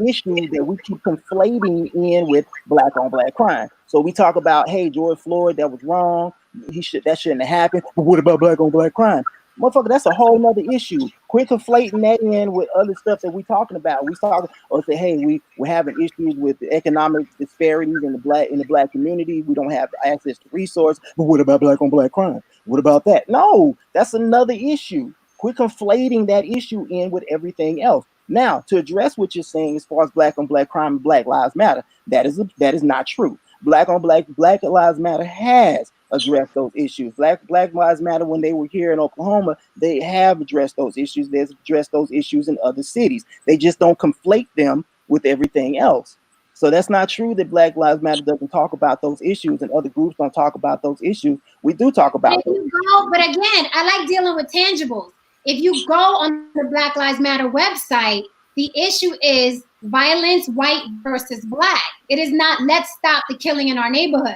issue that we keep conflating in with black on black crime. So we talk about, hey, George Floyd, that was wrong. That shouldn't have happened. But what about black on black crime? Motherfucker, that's a whole nother issue. Quit conflating that in with other stuff that we're talking about. We talk or say, hey, we're having issues with the economic disparities in the black community. We don't have access to resources. But what about black on black crime? What about that? No, that's another issue. Quit conflating that issue in with everything else. Now, to address what you're saying as far as black on black crime and Black Lives Matter, that is not true. Black on Black Lives Matter has addressed those issues. Black Lives Matter, when they were here in Oklahoma, they have addressed those issues. They've addressed those issues in other cities. They just don't conflate them with everything else. So that's not true that Black Lives Matter doesn't talk about those issues and other groups don't talk about those issues. We do talk about But again, I like dealing with tangibles. If you go on the Black Lives Matter website, the issue is violence, white versus black. It is not let's stop the killing in our neighborhood.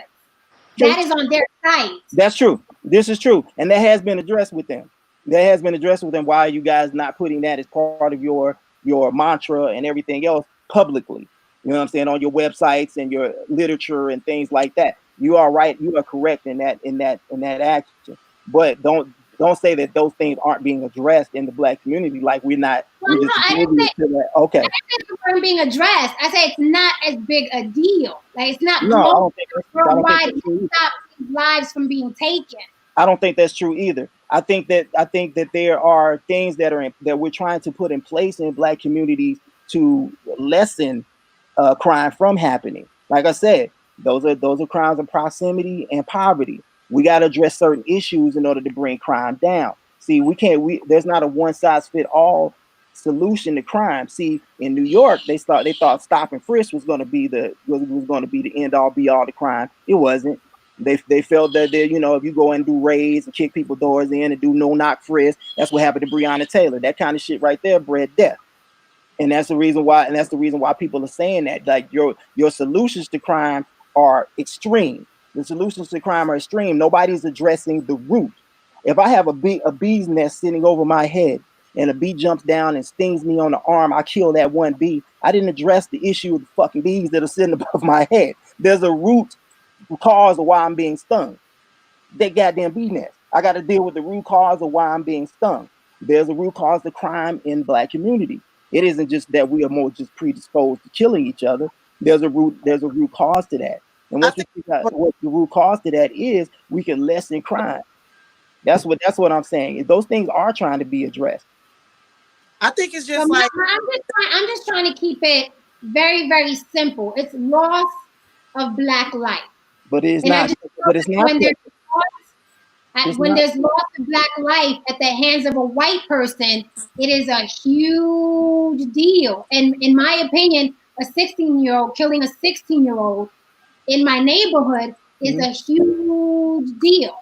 That is on their site. That's true. This is true. And that has been addressed with them. That has been addressed with them. Why are you guys not putting that as part of your mantra and everything else publicly? You know what I'm saying? On your websites and your literature and things like that. You are right. You are correct in that action. But don't say that those things aren't being addressed in the black community. Like we're not. Well, no, I didn't say okay. I didn't say they weren't being addressed. I say it's not as big a deal. Like it's not worldwide. Stop these lives from being taken. I don't think that's true either. I think that there are things that we're trying to put in place in black communities to lessen crime from happening. Like I said, those are crimes of proximity and poverty. We got to address certain issues in order to bring crime down. See, there's not a one size fit all solution to crime. See, in New York, they thought stop and frisk was going to be the end all be all to crime. It wasn't. They felt that if you go and do raids and kick people doors in and do no knock frisk, that's what happened to Breonna Taylor. That kind of shit right there bred death. And that's the reason why people are saying that, like, your solutions to crime are extreme. The solutions to crime are extreme. Nobody's addressing the root. If I have a bee's nest sitting over my head and a bee jumps down and stings me on the arm, I kill that one bee. I didn't address the issue of the fucking bees that are sitting above my head. There's a root cause of why I'm being stung. That goddamn bee nest. I got to deal with the root cause of why I'm being stung. There's a root cause to crime in black community. It isn't just that we are more just predisposed to killing each other. There's a root cause to that. And once we figure out what the root cause to that is, we can lessen crime. That's what I'm saying. Those things are trying to be addressed. I think it's just like I'm just trying to keep it very, very simple. It's loss of black life. But it's not. When there's loss of black life at the hands of a white person, it is a huge deal. And in my opinion, a 16-year-old killing a 16-year-old in my neighborhood is a huge deal.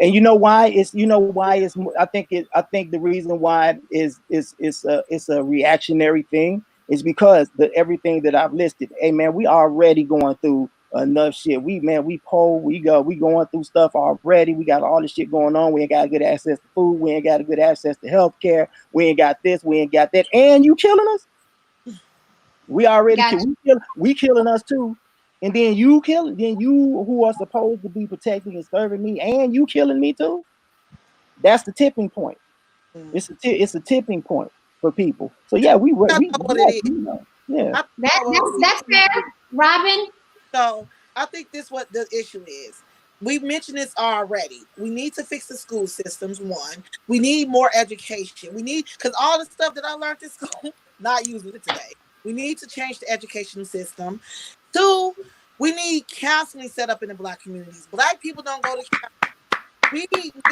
And you know why it's I think the reason why it's a reactionary thing is because everything that I've listed. Hey man, we already going through enough shit. We poor, we going through stuff already. We got all this shit going on. We ain't got good access to food. We ain't got good access to health care. We ain't got this. We ain't got that. And you killing us? We already we killing us too. And then you who are supposed to be protecting and serving me, and you killing me too. That's the tipping point. It's a tipping point for people. So yeah, that's fair, Robin. So I think this is what the issue is. We mentioned this already. We need to fix the school systems. One, we need more education. Because all the stuff that I learned in school, not using it today. We need to change the educational system. Two, we need counseling set up in the black communities. Black people don't go to counseling. We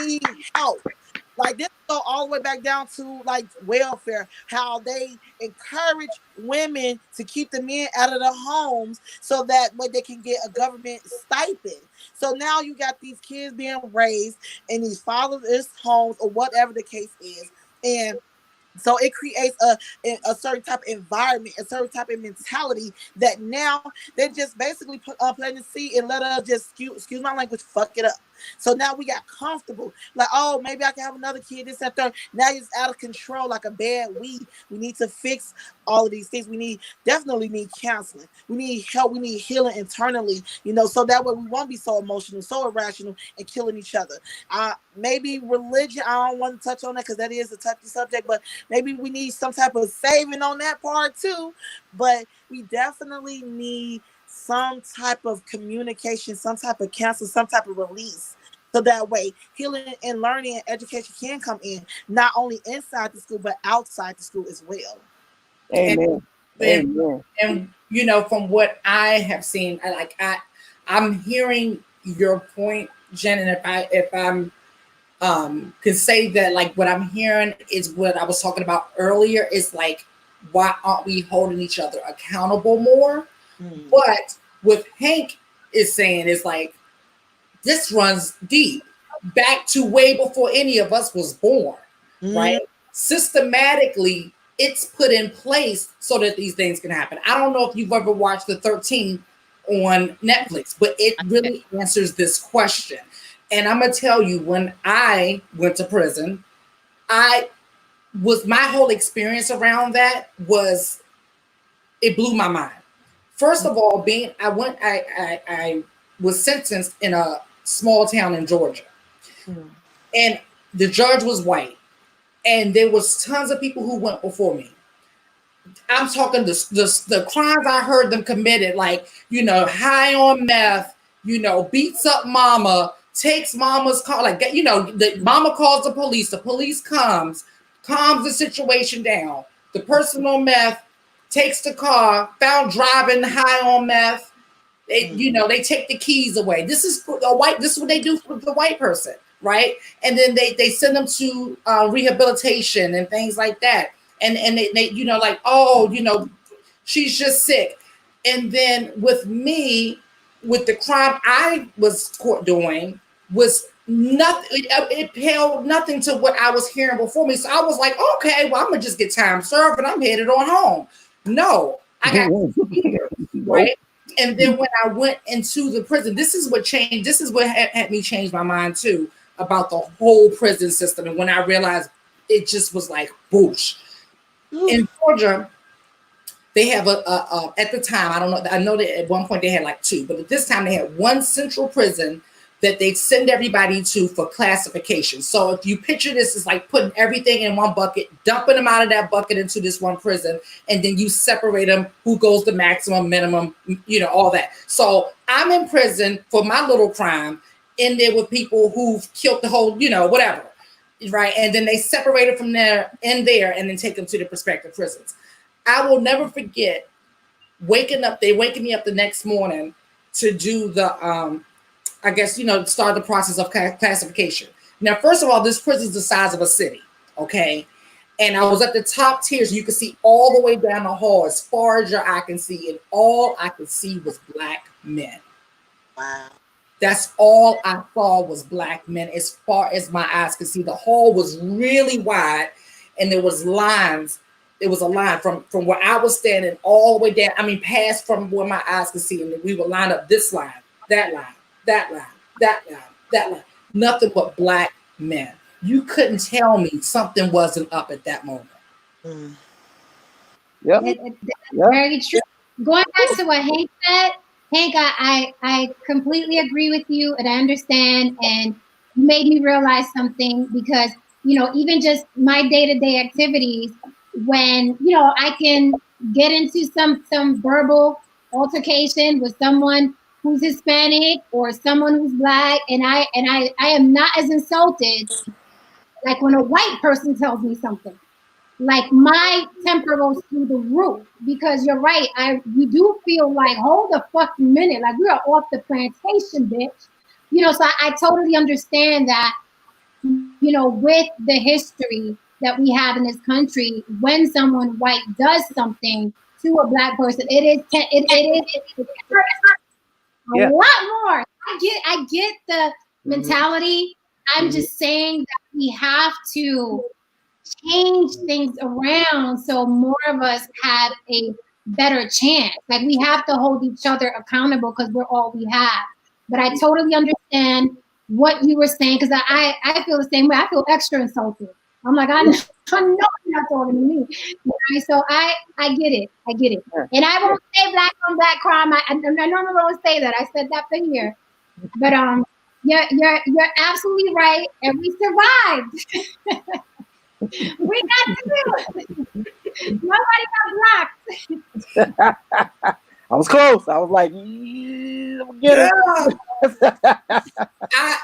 need help. Like this go all the way back down to like welfare, how they encourage women to keep the men out of the homes so that way they can get a government stipend. So now you got these kids being raised in these fatherless homes or whatever the case is. And so it creates a certain type of environment, a certain type of mentality that now they just basically plant the seed and let us just, excuse my language, fuck it up. So now we got comfortable. Like, oh, maybe I can have another kid, this, that, third. Now it's out of control like a bad weed. We need to fix all of these things. We definitely need counseling. We need help. We need healing internally, so that way we won't be so emotional, so irrational, and killing each other. Maybe religion, I don't want to touch on that because that is a touchy subject, but maybe we need some type of saving on that part too. But we definitely need some type of communication, some type of counsel, some type of release. So that way healing and learning and education can come in, not only inside the school, but outside the school as well. Amen. And from what I have seen, I'm hearing your point, Jen, and if I'm can say that, like, what I'm hearing is what I was talking about earlier, is like, why aren't we holding each other accountable more? But what Hank is saying is like, this runs deep back to way before any of us was born, right? Systematically, it's put in place so that these things can happen. I don't know if you've ever watched the 13 on Netflix, but it really answers this question. And I'm gonna tell you, when I went to prison, my whole experience around that it blew my mind. First of all, I was sentenced in a small town in Georgia, and the judge was white, and there was tons of people who went before me. I'm talking the crimes I heard them committed, like, high on meth, beats up mama, takes mama's car, like, the mama calls the police comes, calms the situation down. The person on meth takes the car, found driving high on meth. They take the keys away. This is what they do for the white person, right? And then they send them to rehabilitation and things like that. And they like, oh, she's just sick. And then with me, with the crime I was caught doing, was nothing. It paled nothing to what I was hearing before me. So I was like, okay, well, I'm gonna just get time served and I'm headed on home. No, I got here, right? And then when I went into the prison, this is what changed. This is what had me change my mind too about the whole prison system. And when I realized, it just was like boosh. In Georgia, they have at the time, I don't know, I know that at one point they had like two, but at this time they had one central prison that they send everybody to for classification. So if you picture this as like putting everything in one bucket, dumping them out of that bucket into this one prison, and then you separate them, who goes to maximum, minimum, all that. So I'm in prison for my little crime, in there with people who've killed the whole, whatever, right? And then they separate it from there, and then take them to the prospective prisons. I will never forget waking me up the next morning to do the, start the process of classification. Now, first of all, this prison is the size of a city, okay? And I was at the top tiers. You could see all the way down the hall as far as your eye can see, and all I could see was Black men. Wow. That's all I saw was Black men as far as my eyes could see. The hall was really wide, and there was lines. It was a line from where I was standing all the way down. I mean, past from where my eyes could see, and we would line up this line, that line, that line, that line, that line. Nothing but Black men. You couldn't tell me something wasn't up at that moment. Yep. Very true. Going back to what Hank said, Hank, I completely agree with you, and I understand, and you made me realize something, because even just my day-to-day activities, when I can get into some verbal altercation with someone who's Hispanic or someone who's Black, and I am not as insulted like when a white person tells me something. Like, my temper goes through the roof, because you're right. You do feel like, hold a fucking minute, like, we are off the plantation, bitch. So I totally understand that, with the history that we have in this country, when someone white does something to a Black person, it a lot more. I get the mentality. I'm just saying that we have to change things around so more of us have a better chance. Like, we have to hold each other accountable, because we're all we have. But I totally understand what you were saying, because I feel the same way. I feel extra insulted. I'm like, I know you're not talking to me. So I get it. I get it. And I won't say black on black crime. I normally won't say that. I said that for here. But you're absolutely right. And we survived. We got to do it. Nobody got blocked. I was close. I was like, get it.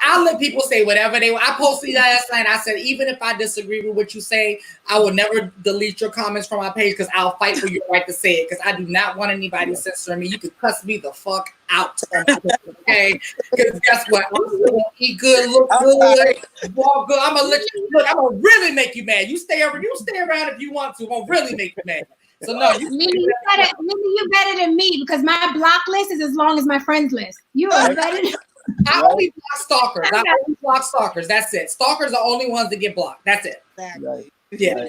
I'll let people say whatever they want. I posted last night. I said, even if I disagree with what you say, I will never delete your comments from my page because I'll fight for your right to say it, because I do not want anybody censoring me. You can cuss me the fuck out. Okay? Because guess what? I'm still gonna eat good, look good, walk good. I'm gonna let you look. I'm gonna really make you mad. You stay around if you want to. I'm gonna really make you mad. So no, you better than me, because my block list is as long as my friends list. You are better than I only block stalkers. I only block stalkers. That's it. Stalkers are the only ones that get blocked. That's it. Right. Yeah. All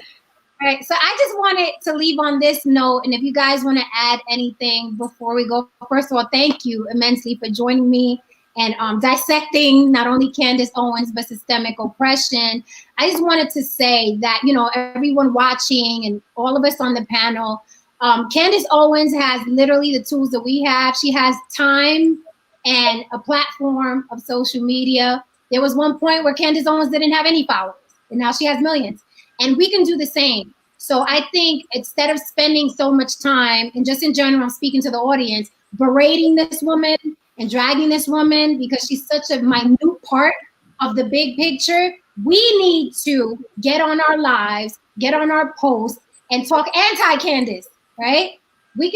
right. So I just wanted to leave on this note, and if you guys want to add anything before we go, first of all, thank you immensely for joining me and dissecting not only Candice Owens but systemic oppression. I just wanted to say that, you know, everyone watching and all of us on the panel, Candice Owens has literally the tools that we have. She has time and a platform of social media. There was one point where Candice Owens didn't have any followers, and now she has millions. And we can do the same. So I think instead of spending so much time, and just in general, I'm speaking to the audience, berating this woman and dragging this woman because she's such a minute part of the big picture, we need to get on our lives, get on our posts, and talk anti-Candice, right? We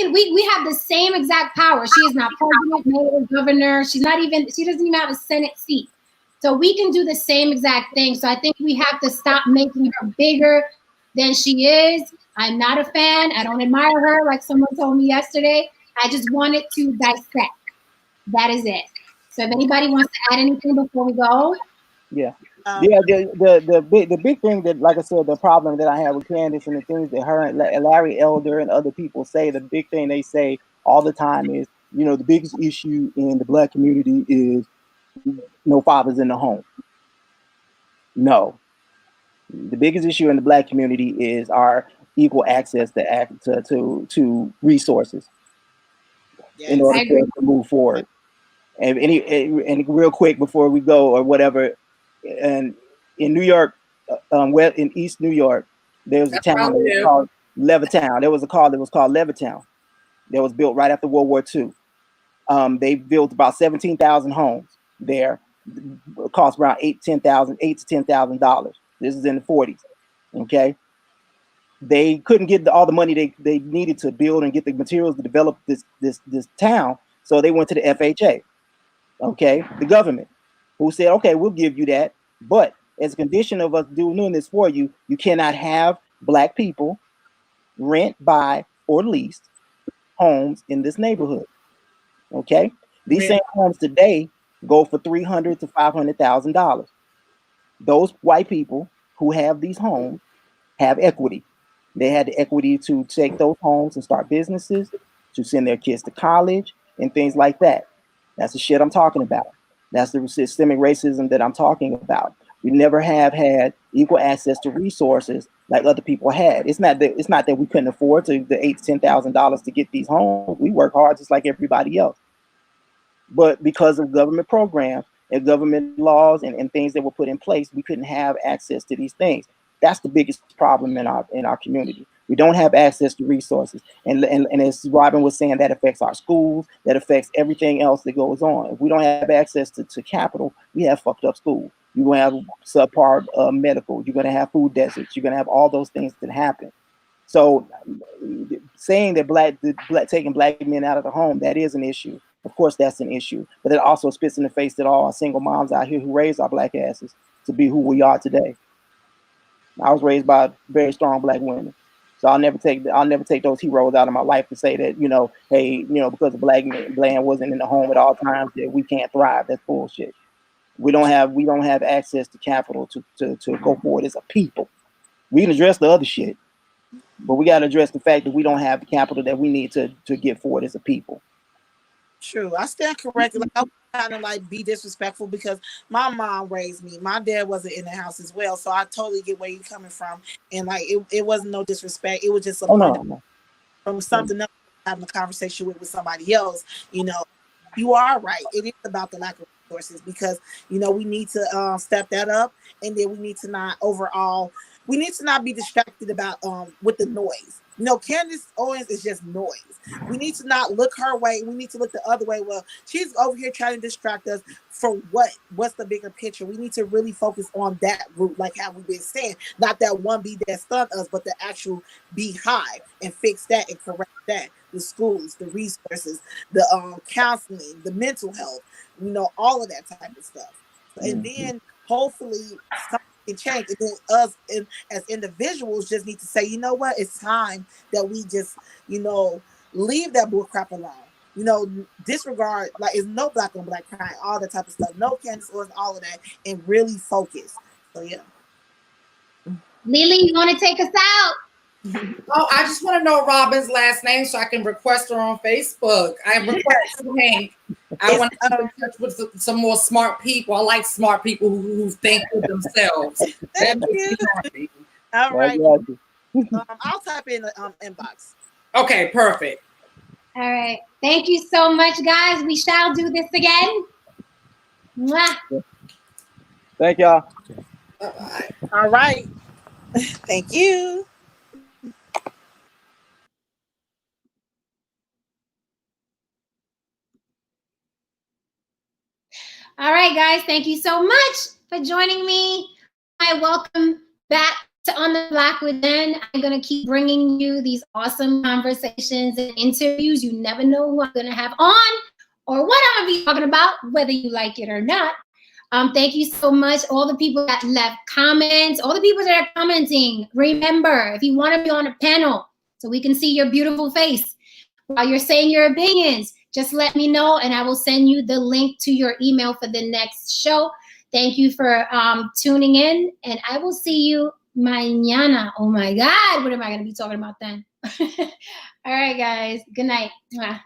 have the same exact power. She is not president, mayor, governor. She doesn't even have a Senate seat. So we can do the same exact thing. So I think we have to stop making her bigger than she is. I'm not a fan. I don't admire her like someone told me yesterday. I just wanted to dissect. That is it. So if anybody wants to add anything before we go. Yeah. The big thing that, like I said, the problem that I have with Candice and the things that her and Larry Elder and other people say, the big thing they say all the time is, you know, the biggest issue in the Black community is no fathers in the home. No. The biggest issue in the Black community is our equal access to resources in order to move forward. And real quick before we go or whatever, and in New York, in East New York, there was a town that was called Levittown. There was a car that was called Levittown that was built right after World War II. They built about 17,000 homes there. It cost around $8 to $10,000. This is in the 40s. Okay. They couldn't get all the money they needed to build and get the materials to develop this town. So they went to the FHA. Okay, the government, who said, okay, we'll give you that, but as a condition of us doing this for you, you cannot have Black people rent, buy, or lease homes in this neighborhood. Okay, these same homes today go for $300,000 to $500,000. Those white people who have these homes have equity. They had the equity to take those homes and start businesses, to send their kids to college and things like that. That's the shit I'm talking about. That's the systemic racism that I'm talking about. We never have had equal access to resources like other people had. It's not that we couldn't afford the $8,000 to $10,000 to get these homes. We work hard just like everybody else. But because of government programs and government laws and things that were put in place, we couldn't have access to these things. That's the biggest problem in our community. We don't have access to resources. And as Robin was saying, that affects our schools, that affects everything else that goes on. If we don't have access to capital, we have fucked up schools. You're going to have subpar medical. You're going to have food deserts. You're going to have all those things that happen. So saying that taking Black men out of the home, that is an issue. Of course, that's an issue. But it also spits in the face that all our single moms out here who raised our Black asses to be who we are today. I was raised by very strong Black women. So I'll never take those heroes out of my life to say that, hey, because the Black man wasn't in the home at all times that we can't thrive. That's bullshit. We don't have access to capital to go forward as a people. We can address the other shit, but we got to address the fact that we don't have the capital that we need to get forward as a people. True. I stand corrected. Like kind of like be disrespectful because my mom raised me. My dad wasn't in the house as well, so I totally get where you're coming from. And like it wasn't no disrespect. It was just no. from something else, having a conversation with somebody else. You know, you are right. It is about the lack of resources because you know we need to step that up, and then we need to not be distracted about with the noise. You know, Candice Owens is just noise. We need to not look her way. We need to look the other way. Well, she's over here trying to distract us for what's the bigger picture. We need to really focus on that root, like how we've been saying. Not that one bee that stunned us, but the actual beehive, and fix that and correct that. The schools, the resources, the counseling, the mental health, you know, all of that type of stuff. And then hopefully something can change. And then us as individuals just need to say, you know what, it's time that we just, you know, leave that bull crap alone. You know, disregard, like, it's no black on black crime, all that type of stuff. No Candice Owens, all of that, and really focus. So yeah. Lily, you want to take us out? Oh, I just want to know Robin's last name so I can request her on Facebook. I request Hank. I want to keep in touch with some more smart people. I like smart people who think for themselves. Thank you. All right. I'll type in the inbox. Okay, perfect. All right. Thank you so much, guys. We shall do this again. Mwah. Thank y'all. Bye-bye. All right. Thank you. All right, guys. Thank you so much for joining me. I welcome back to On the Block with Jen. I'm going to keep bringing you these awesome conversations and interviews. You never know who I'm going to have on or what I'm going to be talking about, whether you like it or not. Thank you so much, all the people that left comments, all the people that are commenting. Remember, if you want to be on a panel so we can see your beautiful face while you're saying your opinions, just let me know and I will send you the link to your email for the next show. Thank you for tuning in, and I will see you mañana. Oh my God, what am I going to be talking about then? All right, guys. Good night. Mwah.